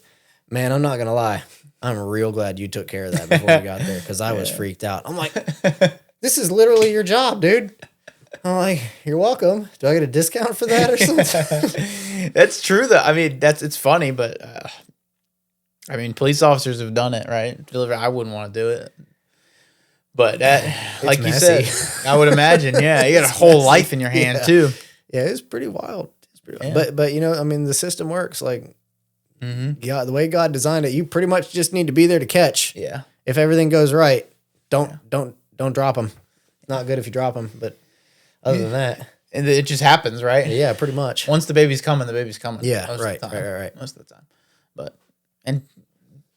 [SPEAKER 2] man, I'm not gonna lie, I'm real glad you took care of that before we got there, because I was freaked out. I'm like, this is literally your job, dude. I'm like, you're welcome. Do I get a discount for that or something?
[SPEAKER 1] That's true though. I mean, it's funny, but I mean, police officers have done it, right? I wouldn't want to do it. But that, like messy. You said, I would imagine, you got a whole life in your hand too.
[SPEAKER 2] Yeah, it's pretty wild. But I mean, the system works. Like, the way God designed it, you pretty much just need to be there to catch. Yeah. If everything goes right, don't drop them. It's not good if you drop them, but other than that,
[SPEAKER 1] and it just happens, right?
[SPEAKER 2] Yeah, pretty much.
[SPEAKER 1] Once the baby's coming, the baby's coming.
[SPEAKER 2] Yeah, right.
[SPEAKER 1] Most of the time, and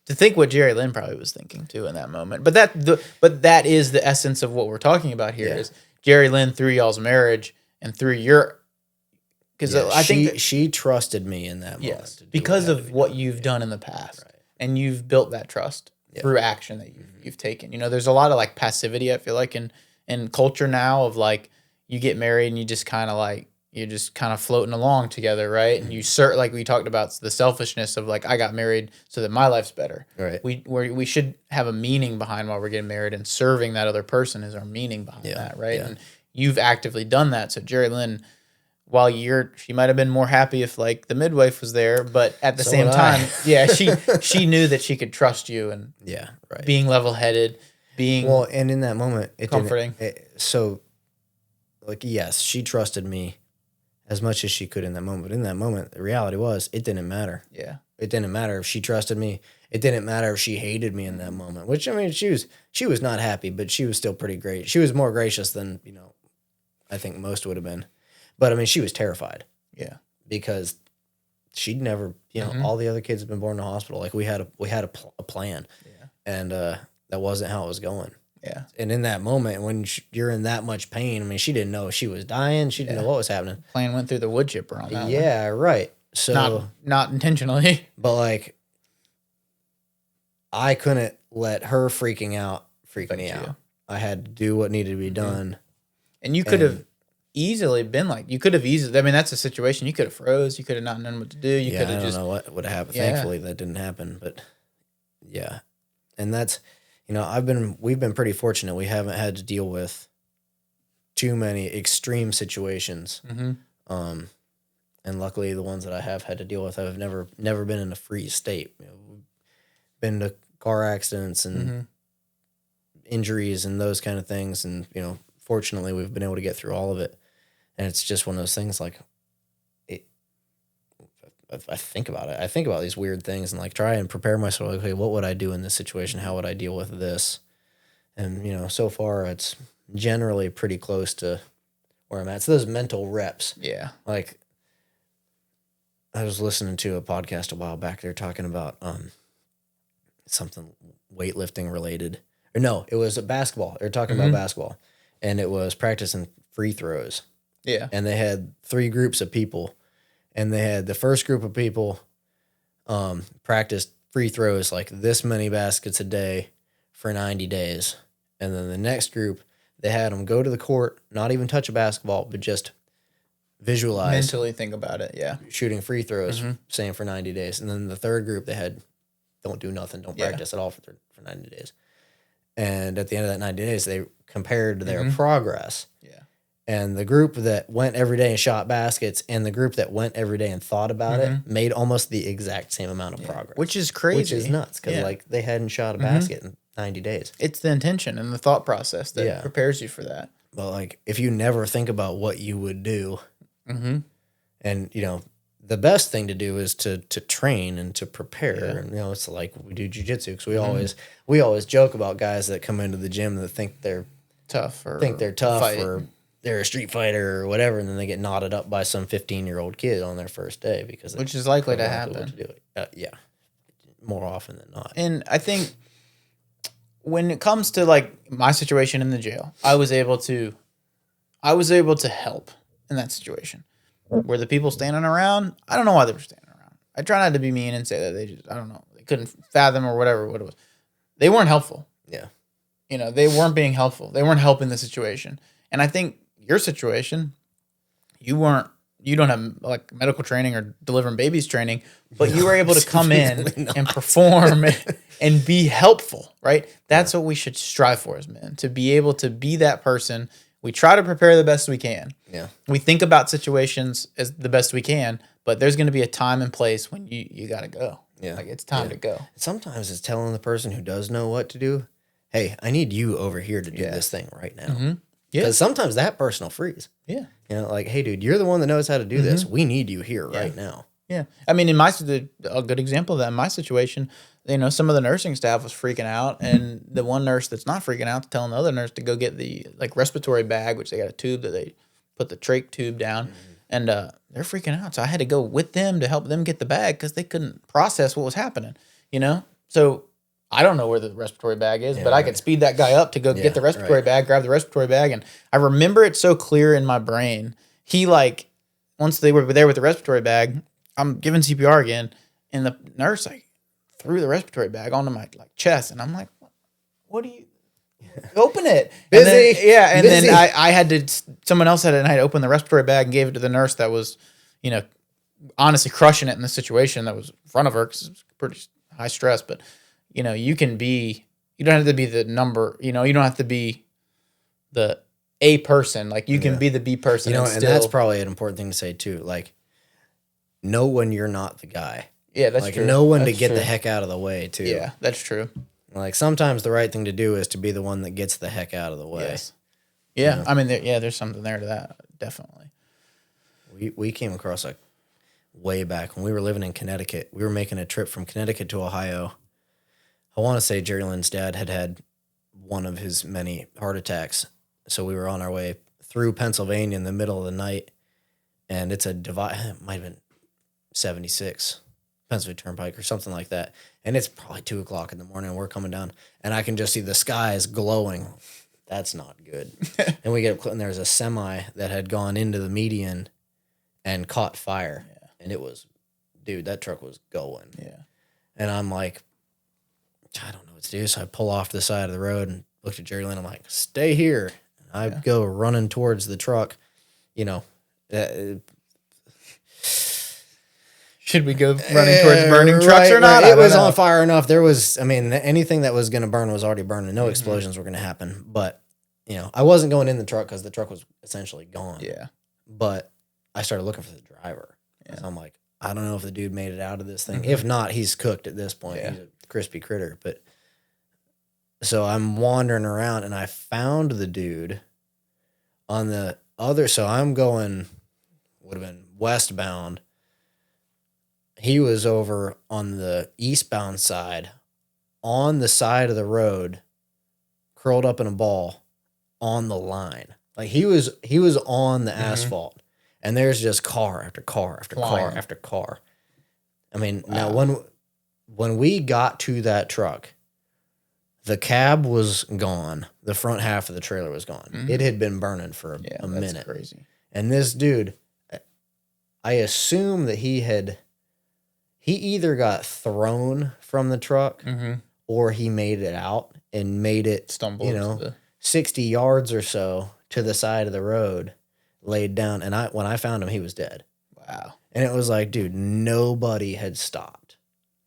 [SPEAKER 1] to think what Jerry Lynn probably was thinking too in that moment. But that is the essence of what we're talking about here. Is Jerry Lynn through y'all's marriage and through your, because I think
[SPEAKER 2] she trusted me in that moment.
[SPEAKER 1] Yes, because of what you've done in the past, and you've built that trust through action that you've taken. There's a lot of like passivity, I feel like, in culture now of like you get married and you just kind of you're just kind of floating along together, right? And you like we talked about the selfishness of like, I got married so that my life's better.
[SPEAKER 2] Right.
[SPEAKER 1] We should have a meaning behind why we're getting married, and serving that other person is our meaning behind that, right? Yeah. And you've actively done that. So Jerry Lynn, while she might have been more happy if like the midwife was there, but at the same time, yeah, she knew that she could trust you and being level headed, being
[SPEAKER 2] and in that moment, it
[SPEAKER 1] comforting.
[SPEAKER 2] So, like, yes, she trusted me as much as she could in that moment. But in that moment, the reality was it didn't matter.
[SPEAKER 1] Yeah,
[SPEAKER 2] it didn't matter if she trusted me. It didn't matter if she hated me in that moment. Which, I mean, she was not happy, but she was still pretty great. She was more gracious than I think most would have been. But I mean, she was terrified.
[SPEAKER 1] Yeah,
[SPEAKER 2] because she'd never, all the other kids have been born in a hospital. Like we had a plan, and that wasn't how it was going.
[SPEAKER 1] Yeah,
[SPEAKER 2] and in that moment when you're in that much pain, I mean, she didn't know if she was dying. She didn't know what was happening.
[SPEAKER 1] Plane went through the wood chipper on that one.
[SPEAKER 2] Yeah, right. So
[SPEAKER 1] not intentionally,
[SPEAKER 2] but like I couldn't let her freaking out freak me out. I had to do what needed to be done,
[SPEAKER 1] and you could have easily been like, I mean, that's a situation you could have froze. You could have not known what to do. You could have
[SPEAKER 2] I don't know what would have happened. Thankfully, that didn't happen. But yeah, and that's we've been pretty fortunate. We haven't had to deal with too many extreme situations. Mm-hmm. And luckily, the ones that I have had to deal with, I've never been in a freeze state. We've been to car accidents and injuries and those kind of things, and fortunately, we've been able to get through all of it. And it's just one of those things like, I think about it. I think about these weird things and like try and prepare myself. Like, okay, what would I do in this situation? How would I deal with this? And, so far it's generally pretty close to where I'm at. So those mental reps.
[SPEAKER 1] Yeah.
[SPEAKER 2] Like I was listening to a podcast a while back. They're talking about something weightlifting related. Or no, it was a basketball. They're talking about basketball. And it was practicing free throws.
[SPEAKER 1] Yeah.
[SPEAKER 2] And they had 3 groups of people. And they had the first group of people practiced free throws like this many baskets a day for 90 days. And then the next group, they had them go to the court, not even touch a basketball, but just visualize.
[SPEAKER 1] Mentally think about it, yeah.
[SPEAKER 2] Shooting free throws, same for 90 days. And then the third group, they had don't do nothing, don't practice at all for 90 days. And at the end of that 90 days, they compared their progress. Yeah. And the group that went every day and shot baskets and the group that went every day and thought about it made almost the exact same amount of progress.
[SPEAKER 1] Which is crazy.
[SPEAKER 2] Which is nuts because like they hadn't shot a basket in 90 days.
[SPEAKER 1] It's the intention and the thought process that prepares you for that.
[SPEAKER 2] But like if you never think about what you would do, and the best thing to do is to train and to prepare. And it's like we do jiu-jitsu because we always joke about guys that come into the gym that think they're tough or they're a street fighter or whatever, and then they get knotted up by some 15-year-old kid on their first day because
[SPEAKER 1] which is likely to happen.
[SPEAKER 2] More often than not.
[SPEAKER 1] And I think when it comes to like my situation in the jail, I was able to help in that situation. Where the people standing around, I don't know why they were standing around. I try not to be mean and say that I don't know, they couldn't fathom or whatever what it was. They weren't helpful.
[SPEAKER 2] Yeah.
[SPEAKER 1] They weren't being helpful. They weren't helping the situation. And I think your situation, you don't have like medical training or delivering babies training, but you were able to come in and perform and be helpful, right? That's what we should strive for as men, to be able to be that person. We try to prepare the best we can.
[SPEAKER 2] Yeah.
[SPEAKER 1] We think about situations as the best we can, but there's going to be a time and place when you got to go.
[SPEAKER 2] Yeah.
[SPEAKER 1] Like it's time to go.
[SPEAKER 2] Sometimes it's telling the person who does know what to do, hey, I need you over here to do this thing right now. Mm-hmm. Yeah. Because sometimes that person will freeze.
[SPEAKER 1] Yeah.
[SPEAKER 2] Like, hey, dude, you're the one that knows how to do this. We need you here right now.
[SPEAKER 1] Yeah. I mean, a good example of that in my situation, some of the nursing staff was freaking out, and the one nurse that's not freaking out is telling the other nurse to go get the like respiratory bag, which they got a tube that they put the trach tube down, and they're freaking out. So I had to go with them to help them get the bag because they couldn't process what was happening, So I don't know where the respiratory bag is, but I could speed that guy up to go get the respiratory bag, grab the respiratory bag, and I remember it so clear in my brain. He once they were there with the respiratory bag, I'm giving CPR again, and the nurse threw the respiratory bag onto my chest, and I'm like, "What do you open it?"
[SPEAKER 2] Busy,
[SPEAKER 1] and then I had to. Someone else had it, and I had to open the respiratory bag and gave it to the nurse that was, honestly crushing it in the situation that was in front of her because it was pretty high stress. But you can be. You don't have to be the number. You don't have to be the a person. Like, you can be the B person.
[SPEAKER 2] And that's probably an important thing to say, too. Like, know when you're not the guy.
[SPEAKER 1] Yeah, that's true.
[SPEAKER 2] Know when to get the heck out of the way, too.
[SPEAKER 1] Yeah, that's true.
[SPEAKER 2] Like, sometimes the right thing to do is to be the one that gets the heck out of the way.
[SPEAKER 1] Yes. Yeah, I mean, there's something there to that, definitely.
[SPEAKER 2] We came across way back when we were living in Connecticut. We were making a trip from Connecticut to Ohio. I want to say Jerry Lynn's dad had one of his many heart attacks. So we were on our way through Pennsylvania in the middle of the night, and it's a divide. It might have been 76 Pennsylvania Turnpike or something like that. And it's probably 2:00 in the morning, and we're coming down, and I can just see the skies glowing. That's not good. And we get up, and there's a semi that had gone into the median and caught fire. Yeah. And it was, dude, that truck was going.
[SPEAKER 1] Yeah.
[SPEAKER 2] And I'm like, I don't know what to do. So I pull off the side of the road and looked at Jerry Lynn. I'm like, stay here. And I go running towards the truck.
[SPEAKER 1] Should we go running towards burning trucks or not?
[SPEAKER 2] It was on fire enough. There was, anything that was going to burn was already burning. No explosions were going to happen. But, I wasn't going in the truck because the truck was essentially gone.
[SPEAKER 1] Yeah.
[SPEAKER 2] But I started looking for the driver. Yeah. So I'm like, I don't know if the dude made it out of this thing. If not, he's cooked at this point. Yeah. He's a crispy critter. But so I'm wandering around, and I found the dude on the other. So I'm going, would have been westbound. He was over on the eastbound side, on the side of the road, curled up in a ball on the line. Like, he was on the asphalt, and there's just car after car after car after car. Now when we got to that truck, the cab was gone. The front half of the trailer was gone. Mm-hmm. It had been burning for a minute.
[SPEAKER 1] That's crazy.
[SPEAKER 2] And this dude, I assume that he either got thrown from the truck or he made it out and made it, stumble 60 yards or so to the side of the road, laid down. And when I found him, he was dead.
[SPEAKER 1] Wow. And
[SPEAKER 2] it was like, dude, nobody had stopped.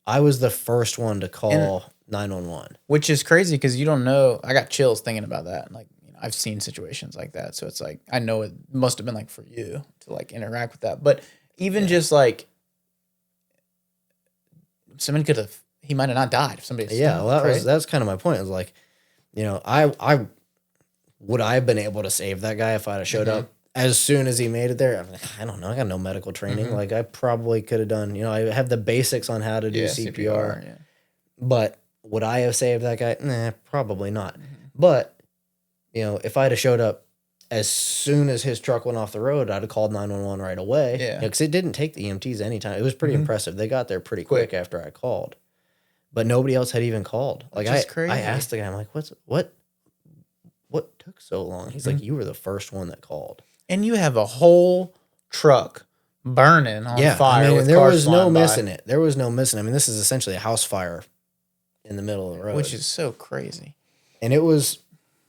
[SPEAKER 2] I was the first one to call 911.
[SPEAKER 1] Which is crazy because you don't know. I got chills thinking about that. Like, I've seen situations like that. So it's like, I know it must have been like for you to like interact with that. But even just like, someone he might have not died if somebody.
[SPEAKER 2] That's kind of my point. It was like, I would I have been able to save that guy if I'd have showed up as soon as he made it there? I don't know. I got no medical training. Like, I probably could have done. I have the basics on how to do CPR. Yeah. But would I have saved that guy? Nah, probably not. But if I'd have showed up as soon as his truck went off the road, I'd have called 911 right away. Yeah, because it didn't take the EMTs any time. It was pretty impressive. They got there pretty quick after I called, but nobody else had even called. Like, I asked the guy, I'm like, what took so long? He's like, you were the first one that called,
[SPEAKER 1] and you have a whole truck burning on fire.
[SPEAKER 2] There was no missing it. There was no missing. This is essentially a house fire in the middle of the road,
[SPEAKER 1] which is so crazy.
[SPEAKER 2] And it was,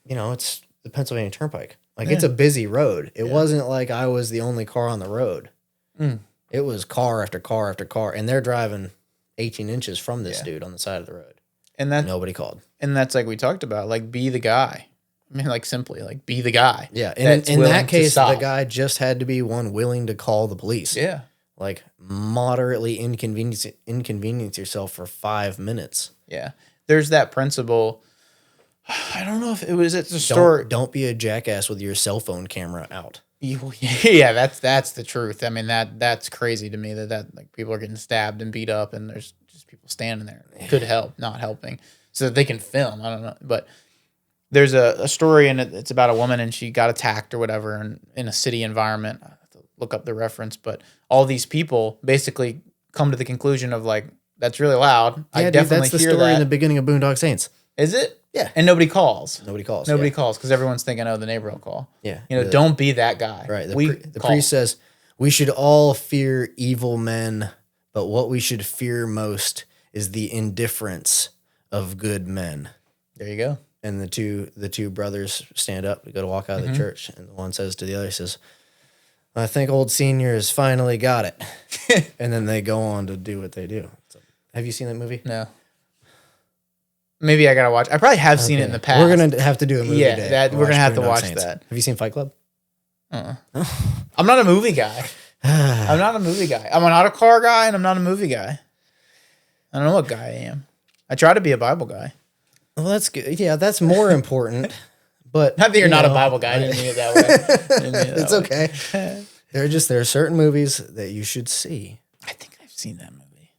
[SPEAKER 2] it's the Pennsylvania Turnpike. Like, it's a busy road. It wasn't like I was the only car on the road. It was car after car after car, and they're driving 18 inches from this dude on the side of the road. And nobody called.
[SPEAKER 1] And that's like we talked about, like, be the guy. Like, simply, like, be the guy.
[SPEAKER 2] Yeah, and in that case, the guy just had to be one willing to call the police.
[SPEAKER 1] Yeah.
[SPEAKER 2] Like, moderately inconvenience yourself for 5 minutes.
[SPEAKER 1] Yeah. There's that principle. I don't know if it's a story.
[SPEAKER 2] Don't be a jackass with your cell phone camera out.
[SPEAKER 1] Yeah, that's the truth. That's crazy to me that like people are getting stabbed and beat up, and there's just people standing there. Could help, not helping, so that they can film. I don't know, but there's a story, and it's about a woman, and she got attacked or whatever, and in a city environment. I have to look up the reference, but all these people basically come to the conclusion of like, that's really loud.
[SPEAKER 2] Yeah, I definitely that's the story in the beginning of Boondock Saints.
[SPEAKER 1] Is it?
[SPEAKER 2] Yeah.
[SPEAKER 1] And nobody calls.
[SPEAKER 2] Nobody calls
[SPEAKER 1] because everyone's thinking, oh, the neighbor will call.
[SPEAKER 2] Yeah.
[SPEAKER 1] Don't be that guy.
[SPEAKER 2] Right. The priest says, we should all fear evil men, but what we should fear most is the indifference of good men.
[SPEAKER 1] There you go.
[SPEAKER 2] And the two brothers stand up to go to walk out of the church, and the one says to the other, says, I think old seniors finally got it. And then they go on to do what they do. So, have you seen that movie?
[SPEAKER 1] No. Maybe I gotta watch. I probably have seen it in the past.
[SPEAKER 2] We're gonna have to do a movie day.
[SPEAKER 1] Yeah, we're gonna have to watch that.
[SPEAKER 2] Have you seen Fight Club?
[SPEAKER 1] I'm not a movie guy. I'm not a movie guy. I'm not a car guy, and I'm not a movie guy. I don't know what guy I am. I try to be a Bible guy.
[SPEAKER 2] Well, that's good. Yeah, that's more important. But
[SPEAKER 1] not that you're not a Bible guy. I didn't mean it that way.
[SPEAKER 2] It's okay. There are certain movies that you should see.
[SPEAKER 1] I think I've seen that movie.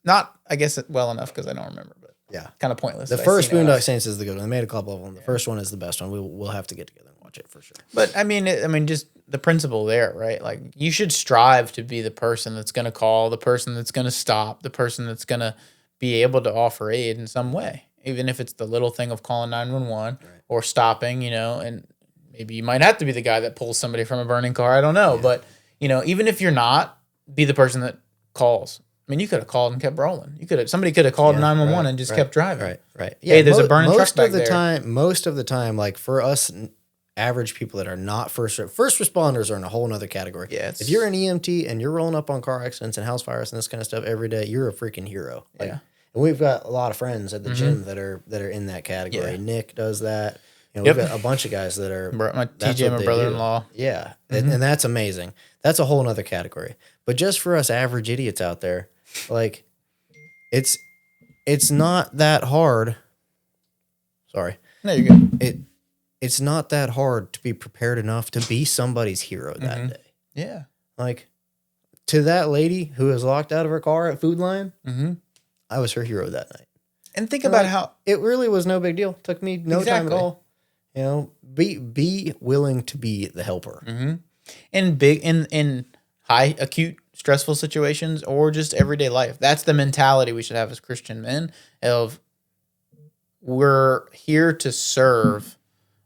[SPEAKER 1] Not, I guess, well enough because I don't remember. But
[SPEAKER 2] yeah,
[SPEAKER 1] kind of pointless.
[SPEAKER 2] The first Boondock Saints is the good one. They made a couple of them. The first one is the best one. We'll have to get together and watch it for sure.
[SPEAKER 1] But I mean, just the principle there, right? Like you should strive to be the person that's going to call, the person that's going to stop, the person that's going to be able to offer aid in some way, even if it's the little thing of calling 911 or stopping, and maybe you might have to be the guy that pulls somebody from a burning car. I don't know. Yeah. But, even if you're not, be the person that calls. I mean, you could have called and kept rolling. Somebody could have called 911 and just kept driving.
[SPEAKER 2] Right. Yeah,
[SPEAKER 1] hey, there's a burning truck back there.
[SPEAKER 2] Most of the time, like for us average people that are not first responders are in a whole nother category.
[SPEAKER 1] Yeah,
[SPEAKER 2] if you're an EMT and you're rolling up on car accidents and house fires and this kind of stuff every day, you're a freaking hero.
[SPEAKER 1] Yeah.
[SPEAKER 2] And we've got a lot of friends at the gym that are in that category. Yeah. Nick does that. We've got a bunch of guys that are
[SPEAKER 1] my TJ, my brother-in-law.
[SPEAKER 2] Yeah, and that's amazing. That's a whole other category. But just for us average idiots out there, like it's not that hard. Sorry.
[SPEAKER 1] No, you're good.
[SPEAKER 2] It's not that hard to be prepared enough to be somebody's hero that day.
[SPEAKER 1] Yeah.
[SPEAKER 2] Like to that lady who was locked out of her car at Food Lion, I was her hero that night.
[SPEAKER 1] And think about how
[SPEAKER 2] it really was no big deal. Took me no time at all. Be willing to be the helper.
[SPEAKER 1] In high acute stressful situations or just everyday life. That's the mentality we should have as Christian men of we're here to serve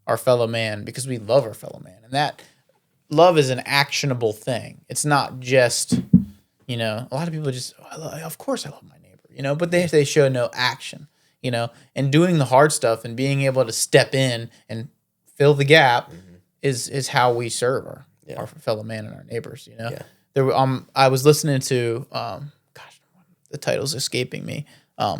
[SPEAKER 1] our fellow man because we love our fellow man. And that love is an actionable thing. It's not just, a lot of people just, of course I love my neighbor, but they show no action, and doing the hard stuff and being able to step in and fill the gap is how we serve our fellow man and our neighbors,
[SPEAKER 2] Yeah.
[SPEAKER 1] There, I was listening to, the title's escaping me. I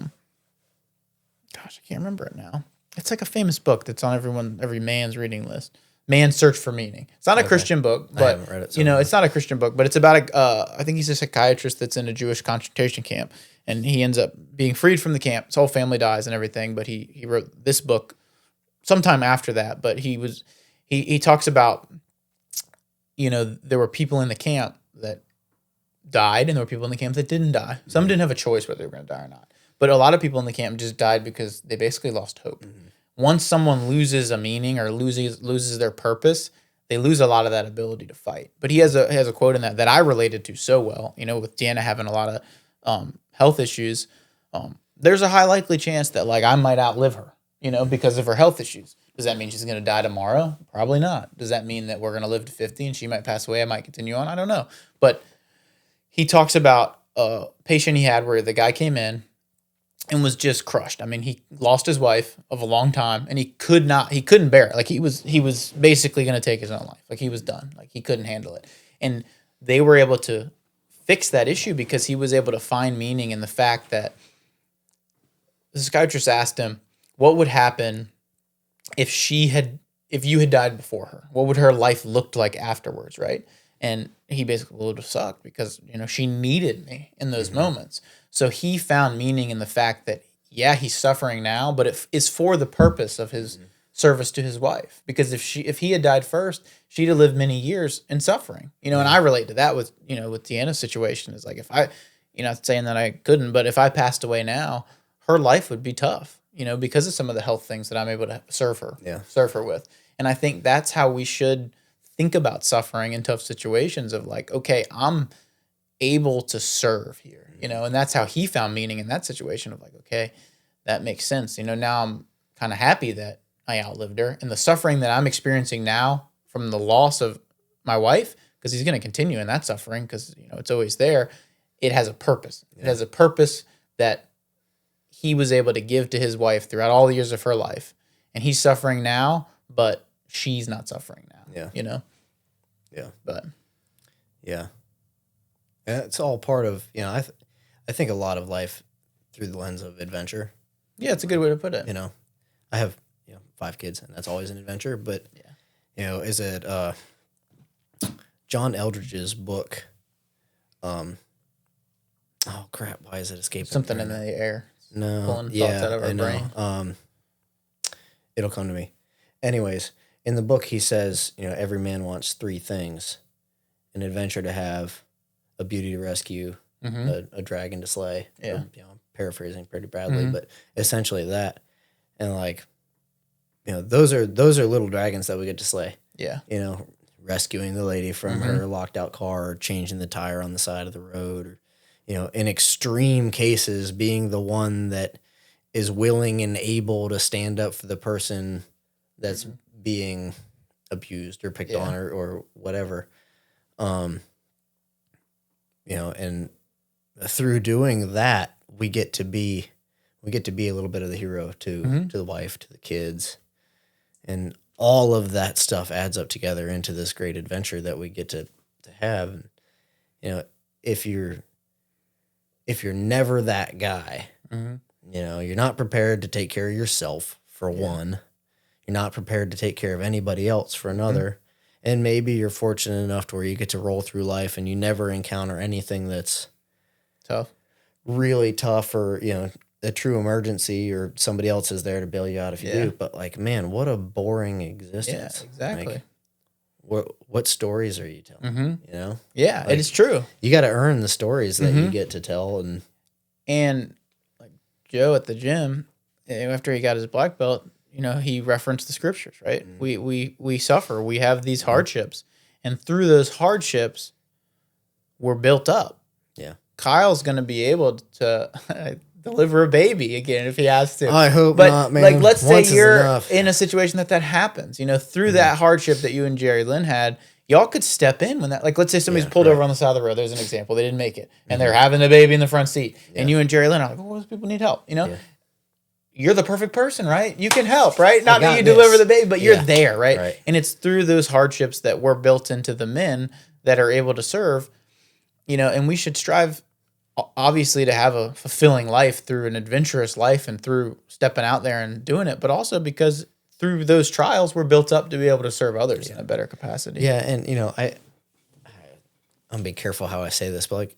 [SPEAKER 1] can't remember it now. It's like a famous book that's on every man's reading list. Man's Search for Meaning. It's not a Christian book, but
[SPEAKER 2] I haven't read it,
[SPEAKER 1] it's not a Christian book, but it's about I think he's a psychiatrist that's in a Jewish concentration camp, and he ends up being freed from the camp. His whole family dies and everything, but he wrote this book sometime after that. But he talks about, there were people in the camp that died, and there were people in the camp that didn't die. Some didn't have a choice whether they were going to die or not. But a lot of people in the camp just died because they basically lost hope. Once someone loses a meaning or loses their purpose, they lose a lot of that ability to fight. But he has a quote in that I related to so well. With Deanna having a lot of health issues, there's a high likely chance that I might outlive her, because of her health issues. Does that mean she's going to die tomorrow? Probably not. Does that mean that we're going to live to 50 and she might pass away? I might continue on. I don't know. But he talks about a patient he had where the guy came in and was just crushed. I mean, he lost his wife of a long time, and he couldn't bear it. He was basically going to take his own life. He was done. He couldn't handle it. And they were able to fix that issue because he was able to find meaning in the fact that the psychiatrist asked him, what would happen if you had died before her? What would her life look like afterwards, right? And he basically would have sucked because, she needed me in those moments. So he found meaning in the fact that, he's suffering now, but it is for the purpose of his service to his wife. Because if he had died first, she'd have lived many years in suffering. And I relate to that with Deanna's situation. Is if I, not saying that I couldn't, but if I passed away now, her life would be tough, because of some of the health things that I'm able to serve her with. And I think that's how we should think about suffering in tough situations of okay, I'm able to serve here, and that's how he found meaning in that situation of okay, that makes sense. Now I'm kind of happy that I outlived her, and the suffering that I'm experiencing now from the loss of my wife, because he's going to continue in that suffering because, it's always there. It has a purpose. Yeah. It has a purpose that he was able to give to his wife throughout all the years of her life, and he's suffering now, but she's not suffering now.
[SPEAKER 2] Yeah.
[SPEAKER 1] Yeah. But
[SPEAKER 2] yeah. And it's all part of, I think a lot of life through the lens of adventure.
[SPEAKER 1] Yeah, it's a good way to put it.
[SPEAKER 2] You know, I have 5 kids, and that's always an adventure. But is it John Eldridge's book? Oh crap! Why is it escaping?
[SPEAKER 1] Something in the air.
[SPEAKER 2] No,
[SPEAKER 1] pulling thoughts out of our brain.
[SPEAKER 2] It'll come to me. Anyways, in the book, he says, every man wants 3 things: an adventure to have, a beauty to rescue, a dragon to slay.
[SPEAKER 1] Yeah.
[SPEAKER 2] I'm paraphrasing pretty badly, but essentially that. And those are little dragons that we get to slay.
[SPEAKER 1] Yeah.
[SPEAKER 2] Rescuing the lady from her locked out car, or changing the tire on the side of the road, or in extreme cases, being the one that is willing and able to stand up for the person that's being abused or picked on or whatever. And through doing that, we get to be a little bit of the hero to the wife, to the kids, and all of that stuff adds up together into this great adventure that we get to have. If you're never that guy, you're not prepared to take care of yourself for one. You're not prepared to take care of anybody else for another. And maybe you're fortunate enough to where you get to roll through life and you never encounter anything that's
[SPEAKER 1] tough,
[SPEAKER 2] really tough, or, a true emergency, or somebody else is there to bail you out if you do. But man, what a boring existence.
[SPEAKER 1] Yeah, exactly.
[SPEAKER 2] What stories are you telling?
[SPEAKER 1] Yeah, it is true.
[SPEAKER 2] You got to earn the stories that you get to tell.
[SPEAKER 1] And like Joe at the gym, after he got his black belt, he referenced the scriptures, right? We suffer. We have these hardships. And through those hardships, we're built up.
[SPEAKER 2] Yeah.
[SPEAKER 1] Kyle's going to be able to deliver a baby again if he has to.
[SPEAKER 2] I hope not, man.
[SPEAKER 1] Let's say you're in a situation that happens. Through that hardship that you and Jerry Lynn had, y'all could step in when that. Let's say somebody's pulled over on the side of the road. There's an example. They didn't make it, and they're having a baby in the front seat, and you and Jerry Lynn are like, "Oh, those people need help." You're the perfect person, right? You can help, right? Not that you deliver the baby, but you're there, right? And it's through those hardships that we're built into the men that are able to serve. And we should strive, obviously, to have a fulfilling life through an adventurous life and through stepping out there and doing it, but also because through those trials, we're built up to be able to serve others in a better capacity.
[SPEAKER 2] Yeah, and I'm being careful how I say this, but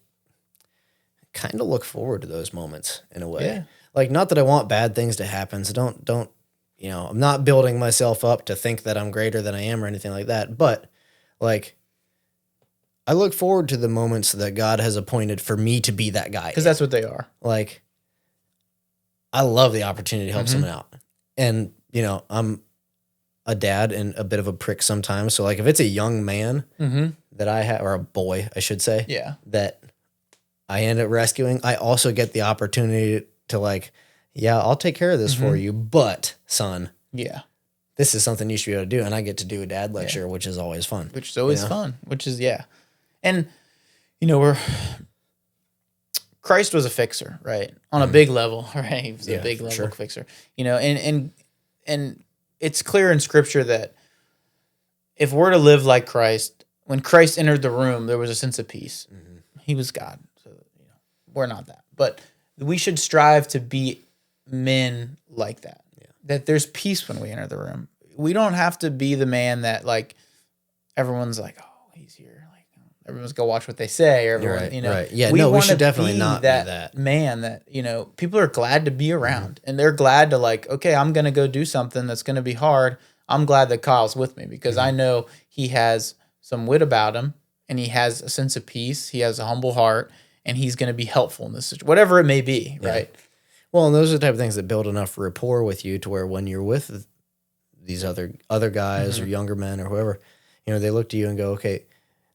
[SPEAKER 2] kind of look forward to those moments in a way.
[SPEAKER 1] Yeah.
[SPEAKER 2] Not that I want bad things to happen, so don't I'm not building myself up to think that I'm greater than I am or anything like that, but I look forward to the moments that God has appointed for me to be that guy.
[SPEAKER 1] Because that's what they are.
[SPEAKER 2] I love the opportunity to help someone out. And, I'm a dad and a bit of a prick sometimes. So, if it's a young man that I have, or a boy, I should say, that I end up rescuing, I also get the opportunity to, I'll take care of this for you, but, son, this is something you should be able to do. And I get to do a dad lecture, which is always fun.
[SPEAKER 1] Which is always fun, And, Christ was a fixer, right? On a big level, right? He was a big level fixer. And it's clear in Scripture that if we're to live like Christ, when Christ entered the room, there was a sense of peace. He was God. So, we're not that. But we should strive to be men like that. That there's peace when we enter the room. We don't have to be the man that, everyone's like, oh, he's here. Everyone's go watch what they say, or everyone,
[SPEAKER 2] Right. Yeah, we should definitely not be that
[SPEAKER 1] man that, people are glad to be around, and they're glad to okay, I'm going to go do something that's going to be hard. I'm glad that Kyle's with me because I know he has some wit about him, and he has a sense of peace. He has a humble heart, and he's going to be helpful in this situation, whatever it may be, right?
[SPEAKER 2] Well, and those are the type of things that build enough rapport with you to where when you're with these other guys or younger men or whoever, they look to you and go, okay,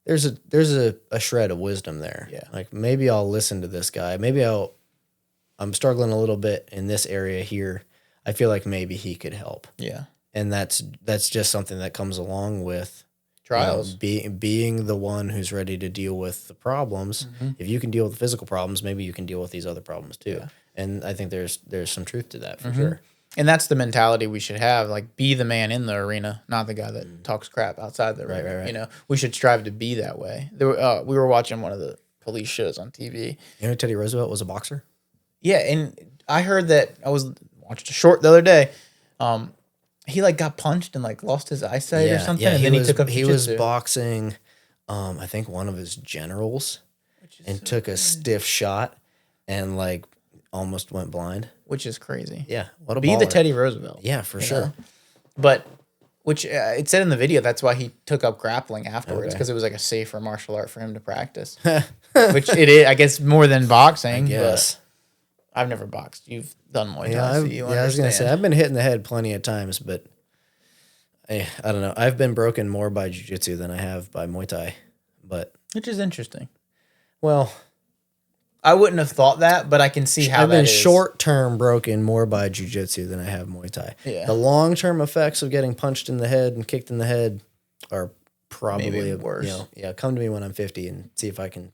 [SPEAKER 2] there's a shred of wisdom there. Yeah. Maybe I'll listen to this guy. Maybe I'm struggling a little bit in this area here. I feel like maybe he could help.
[SPEAKER 1] Yeah.
[SPEAKER 2] And that's just something that comes along with
[SPEAKER 1] trials.
[SPEAKER 2] Being the one who's ready to deal with the problems. If you can deal with the physical problems, maybe you can deal with these other problems too. Yeah. And I think there's some truth to that for sure.
[SPEAKER 1] And that's the mentality we should have. Be the man in the arena, not the guy that talks crap outside the arena. Right. We should strive to be that way. We were watching one of the police shows on TV.
[SPEAKER 2] Teddy Roosevelt was a boxer?
[SPEAKER 1] Yeah, and I heard that I was watched a short the other day. He like got punched and like lost his eyesight or something, and then he took up jiu-jitsu.
[SPEAKER 2] He was boxing, I think one of his generals, and took a stiff shot, and like almost went blind.
[SPEAKER 1] Which is crazy.
[SPEAKER 2] Yeah, what a
[SPEAKER 1] be
[SPEAKER 2] baller.
[SPEAKER 1] the Teddy Roosevelt.
[SPEAKER 2] Yeah, for sure.
[SPEAKER 1] Know? But which it said in the video that's why he took up grappling afterwards, because it was like a safer martial art for him to practice. Which it is, I guess, more than boxing. Yes. I've never boxed. You've done Muay Thai, so you understand.
[SPEAKER 2] I was going to say, I've been hit in the head plenty of times, but I don't know. I've been broken more by jiu-jitsu than I have by Muay Thai.
[SPEAKER 1] Which is interesting.
[SPEAKER 2] Well,
[SPEAKER 1] I wouldn't have thought that, but I can see how
[SPEAKER 2] I've been short-term broken more by jiu-jitsu than I have Muay Thai.
[SPEAKER 1] Yeah.
[SPEAKER 2] The long-term effects of getting punched in the head and kicked in the head are probably
[SPEAKER 1] worse.
[SPEAKER 2] Come to me when I'm 50 and see if I can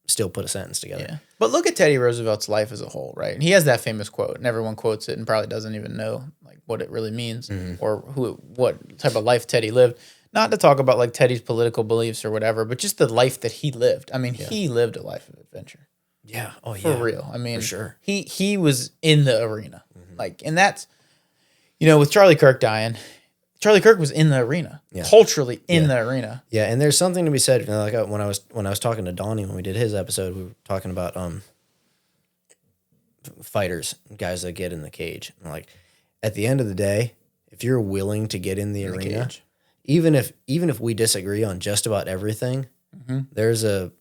[SPEAKER 2] still put a sentence together.
[SPEAKER 1] Yeah. But look at Teddy Roosevelt's life as a whole, right? And he has that famous quote, and everyone quotes it and probably doesn't even know like what it really means or what type of life Teddy lived. Not to talk about like Teddy's political beliefs or whatever, but just the life that he lived. I mean, he lived a life of adventure.
[SPEAKER 2] Yeah. Oh, yeah.
[SPEAKER 1] For real. I mean,
[SPEAKER 2] for sure.
[SPEAKER 1] He was in the arena. Like, and that's, with Charlie Kirk dying, Charlie Kirk was in the arena, culturally in the arena.
[SPEAKER 2] Yeah, and there's something to be said. Like when I was talking to Donnie when we did his episode, we were talking about fighters, guys that get in the cage. And like at the end of the day, if you're willing to get in the arena, even if we disagree on just about everything, there's a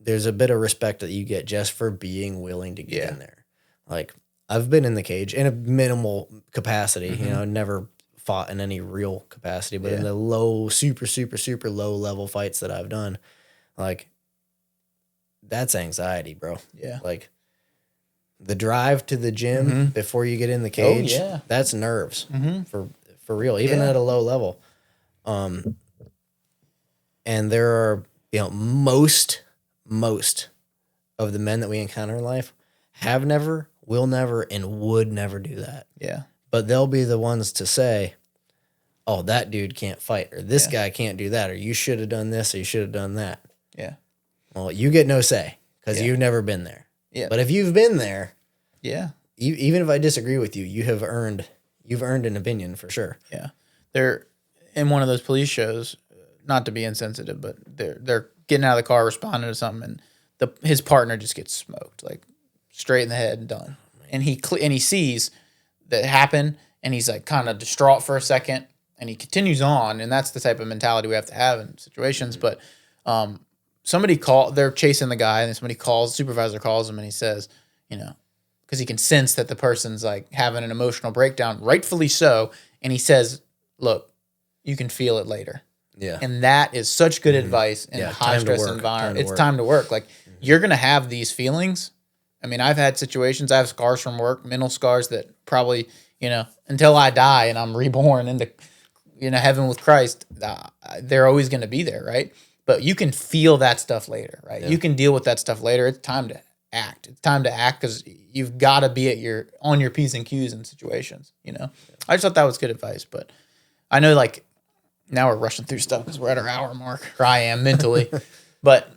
[SPEAKER 2] bit of respect that you get just for being willing to get in there. Like I've been in the cage in a minimal capacity, never fought in any real capacity, but in the low, super, super, super low level fights that I've done, like that's anxiety, bro.
[SPEAKER 1] Yeah.
[SPEAKER 2] Like the drive to the gym before you get in the cage, that's nerves for real, even at a low level. And there are, most of the men that we encounter in life have never, will never, and would never do that.
[SPEAKER 1] Yeah.
[SPEAKER 2] But they'll be the ones to say, oh, that dude can't fight, or this guy can't do that, or you should have done this, or you should have done that.
[SPEAKER 1] Yeah.
[SPEAKER 2] Well, you get no say because you've never been there.
[SPEAKER 1] Yeah.
[SPEAKER 2] But if you've been there,
[SPEAKER 1] even
[SPEAKER 2] if I disagree with you, you've earned an opinion for sure.
[SPEAKER 1] Yeah. They're in one of those police shows, not to be insensitive, but they're getting out of the car, responding to something, and his partner just gets smoked, like straight in the head and done. And he sees that happen, and he's like kind of distraught for a second, and he continues on, and that's the type of mentality we have to have in situations. But they're chasing the guy, and somebody calls, the supervisor calls him, and he says, because he can sense that the person's like having an emotional breakdown, rightfully so, and he says, look, you can feel it later.
[SPEAKER 2] Yeah.
[SPEAKER 1] And that is such good advice in a high stress environment. It's time to work. Like you're going to have these feelings. I mean, I've had situations, I have scars from work, mental scars that probably, until I die and I'm reborn into, heaven with Christ, they're always going to be there, right? But you can feel that stuff later, right? Yeah. You can deal with that stuff later. It's time to act. It's time to act because you've got to be on your P's and Q's in situations, I just thought that was good advice, but I know like now we're rushing through stuff because we're at our hour mark, or I am mentally, but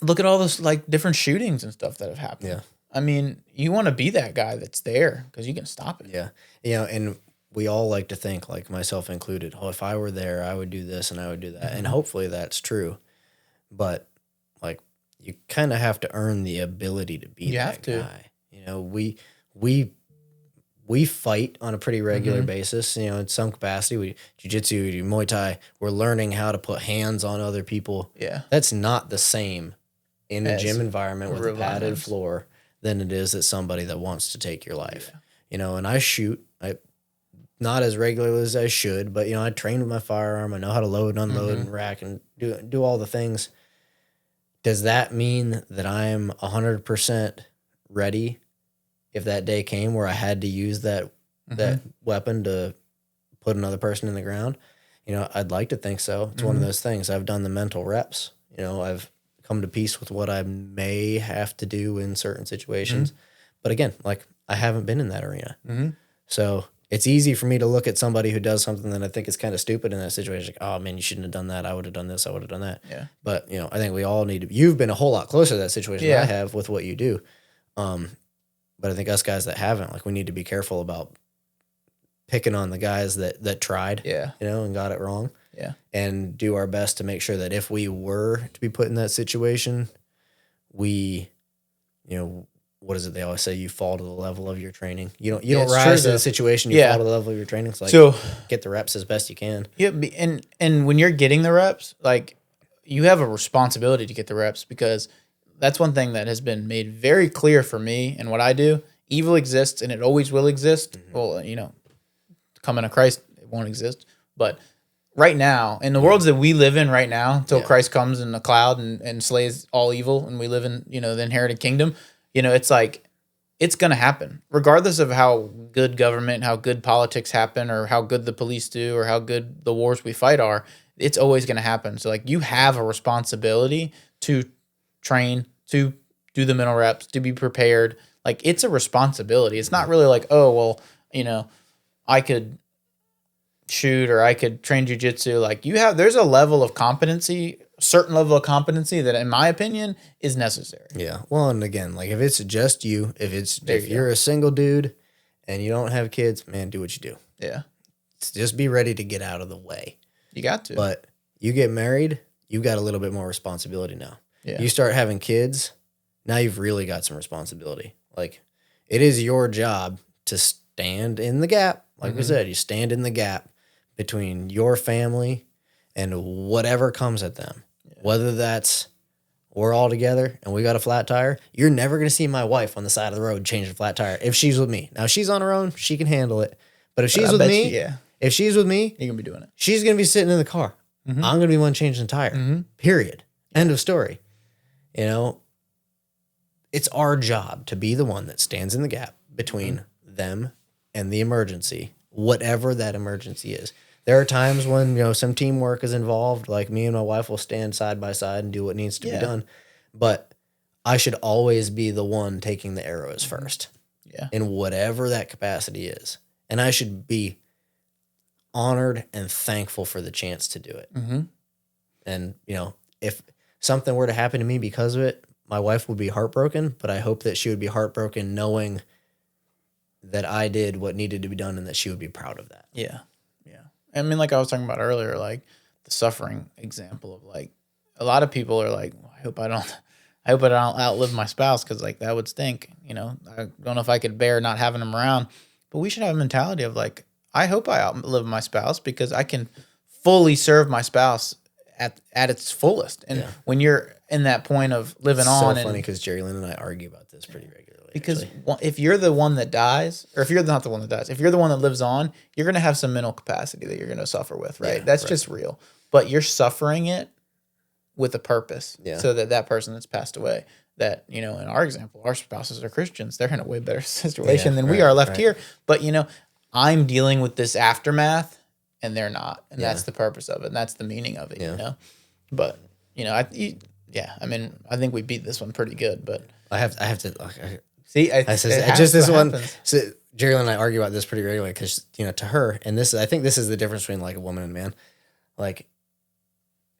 [SPEAKER 1] look at all those like different shootings and stuff that have happened.
[SPEAKER 2] Yeah.
[SPEAKER 1] I mean, you want to be that guy that's there because you can stop it.
[SPEAKER 2] Yeah. And we all like to think, like myself included, oh, if I were there, I would do this and I would do that. And hopefully that's true. But like you kind of have to earn the ability to be that guy. We fight on a pretty regular basis, in some capacity. We jiu-jitsu, we do Muay Thai. We're learning how to put hands on other people.
[SPEAKER 1] Yeah.
[SPEAKER 2] That's not the same in a gym environment with a padded floor than it is at somebody that wants to take your life. Yeah. And I shoot, not as regularly as I should, but I train with my firearm. I know how to load and unload and rack and do all the things. Does that mean that I'm 100% ready if that day came where I had to use that weapon to put another person in the ground? I'd like to think so. It's one of those things. I've done the mental reps. I've come to peace with what I may have to do in certain situations. But again, like I haven't been in that arena. So it's easy for me to look at somebody who does something that I think is kind of stupid in that situation. Like, oh man, you shouldn't have done that. I would have done this. I would have done that.
[SPEAKER 1] Yeah.
[SPEAKER 2] But I think we all need to, you've been a whole lot closer to that situation than I have with what you do. But I think us guys that haven't, like, we need to be careful about picking on the guys that tried, and got it wrong.
[SPEAKER 1] Yeah.
[SPEAKER 2] And do our best to make sure that if we were to be put in that situation, we, what is it they always say? You fall to the level of your training. You don't rise to the situation. You fall to the level of your training. It's like, get the reps as best you can.
[SPEAKER 1] Yeah, and when you're getting the reps, like, you have a responsibility to get the reps, because that's one thing that has been made very clear for me and what I do. Evil exists and it always will exist. Well, coming to Christ, it won't exist. But right now, in the worlds that we live in right now, until Christ comes in a cloud and slays all evil, and we live in, the inherited kingdom, it's like, it's going to happen. Regardless of how good government, how good politics happen, or how good the police do, or how good the wars we fight are, it's always going to happen. So, like, you have a responsibility to train, to do the mental reps, to be prepared. Like, it's a responsibility. It's not really like, oh, well, I could shoot or I could train jiu-jitsu. Like, there's a level of competency, certain level of competency that, in my opinion, is necessary.
[SPEAKER 2] Yeah. Well, and again, like, if it's just you, if you're a single dude and you don't have kids, man, do what you do.
[SPEAKER 1] Yeah.
[SPEAKER 2] Just be ready to get out of the way.
[SPEAKER 1] You got to.
[SPEAKER 2] But you get married, you've got a little bit more responsibility now.
[SPEAKER 1] Yeah.
[SPEAKER 2] You start having kids, now you've really got some responsibility. Like, it is your job to stand in the gap. Like we said, you stand in the gap between your family and whatever comes at them. Yeah. Whether that's we're all together and we got a flat tire, you're never going to see my wife on the side of the road change a flat tire if she's with me. Now, if she's on her own, she can handle it. But if she's with me, if she's with me,
[SPEAKER 1] you're going to be doing it.
[SPEAKER 2] She's going to be sitting in the car. I'm going to be one changing the tire. Period. End of story. It's our job to be the one that stands in the gap between them and the emergency, whatever that emergency is. There are times when, some teamwork is involved, like me and my wife will stand side by side and do what needs to be done. But I should always be the one taking the arrows first.
[SPEAKER 1] Yeah.
[SPEAKER 2] In whatever that capacity is. And I should be honored and thankful for the chance to do it. And, if something were to happen to me because of it, my wife would be heartbroken, but I hope that she would be heartbroken knowing that I did what needed to be done and that she would be proud of that.
[SPEAKER 1] Yeah. Yeah. I mean, like I was talking about earlier, like the suffering example of, like, a lot of people are like, well, I hope I don't outlive my spouse, because, like, that would stink. I don't know if I could bear not having them around. But we should have a mentality of, like, I hope I outlive my spouse, because I can fully serve my spouse at its fullest. And when you're in that point of living on.
[SPEAKER 2] It's so funny because Jerry Lynn and I argue about this pretty regularly.
[SPEAKER 1] Because if you're the one that dies, or if you're not the one that dies, if you're the one that lives on, you're going to have some mental capacity that you're going to suffer with, right? That's just real. But you're suffering it with a purpose. Yeah. So that person that's passed away, that, in our example, our spouses are Christians, they're in a way better situation than we are left here. But, I'm dealing with this aftermath and they're not. And that's the purpose of it. And that's the meaning of it, But, I mean, I think we beat this one pretty good, but
[SPEAKER 2] I have to
[SPEAKER 1] see.
[SPEAKER 2] This one. So Jerry and I argue about this pretty regularly because to her, and I think this is the difference between, like, a woman and man. Like,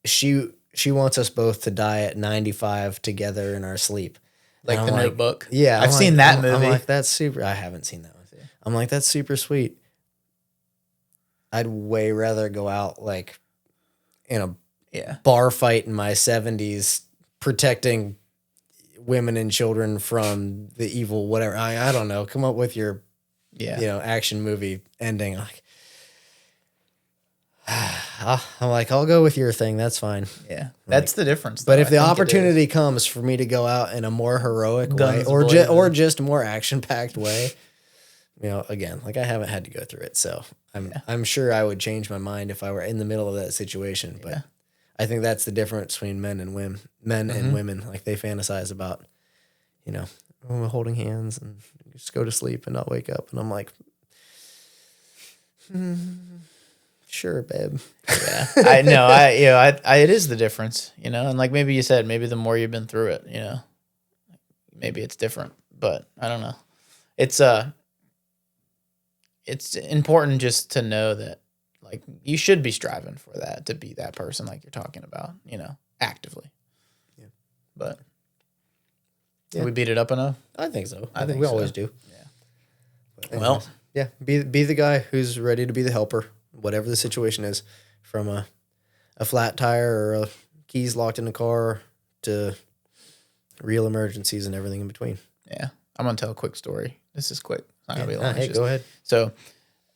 [SPEAKER 2] she wants us both to die at 95 together in our sleep,
[SPEAKER 1] like The Notebook.
[SPEAKER 2] Yeah,
[SPEAKER 1] I've seen that movie.
[SPEAKER 2] I'm like, that's super. I haven't seen that one. I'm like, that's super sweet. I'd way rather go out, like, in a bar fight in my 70s, protecting women and children from the evil, whatever. I don't know. Come up with your, action movie ending. Like, I'm like, I'll go with your thing. That's fine.
[SPEAKER 1] Yeah, that's the difference.
[SPEAKER 2] But if the opportunity comes for me to go out in a more heroic way, or just a more action-packed way, again, like, I haven't had to go through it, so I'm sure I would change my mind if I were in the middle of that situation. But I think that's the difference between men and women. Like, they fantasize about, holding hands and just go to sleep and not wake up. And I'm like, sure, babe.
[SPEAKER 1] Yeah, I know. It is the difference, And like maybe you said, maybe the more you've been through it, maybe it's different. But I don't know. It's important just to know that, like, you should be striving for that, to be that person like you're talking about, actively. Yeah. But Did we beat it up enough?
[SPEAKER 2] I think so. I think we always do.
[SPEAKER 1] Yeah.
[SPEAKER 2] But anyways, yeah, be the guy who's ready to be the helper, whatever the situation is, from a flat tire or a keys locked in the car to real emergencies and everything in between.
[SPEAKER 1] Yeah. I'm going to tell a quick story. This is quick. It's not going to be long.
[SPEAKER 2] Hey, go ahead.
[SPEAKER 1] So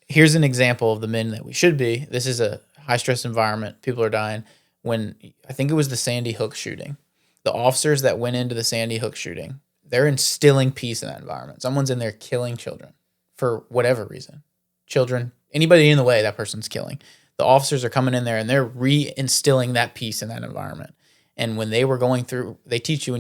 [SPEAKER 1] here's an example of the men that we should be. This is a high-stress environment. People are dying. When I think it was the Sandy Hook shooting, the officers that went into the Sandy Hook shooting, they're instilling peace in that environment. Someone's in there killing children for whatever reason. Children, anybody in the way, that person's killing. The officers are coming in there and they're reinstilling that peace in that environment. And when they were going through, they teach you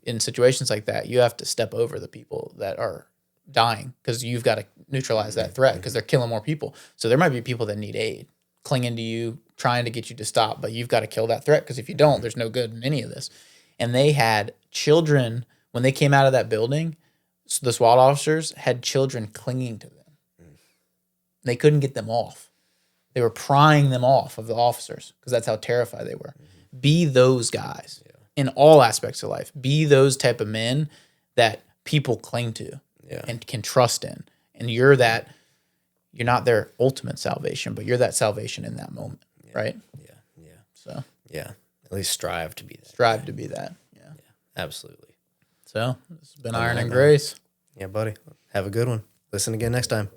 [SPEAKER 1] in situations like that, you have to step over the people that are dying because you've got to neutralize that threat because they're killing more people. So there might be people that need aid, clinging to you, trying to get you to stop, but you've got to kill that threat because if you don't, there's no good in any of this. And they had children, when they came out of that building, the SWAT officers had children clinging to them. They couldn't get them off. They were prying them off of the officers because that's how terrified they were. Be those guys in all aspects of life. Be those type of men that people cling to and can trust in. And you're not their ultimate salvation, but you're that salvation in that moment, right?
[SPEAKER 2] Yeah.
[SPEAKER 1] So
[SPEAKER 2] at least strive to be that.
[SPEAKER 1] Strive to be that. Yeah.
[SPEAKER 2] Absolutely.
[SPEAKER 1] So it's been Iron and Grace.
[SPEAKER 2] Yeah, buddy. Have a good one. Listen again next time.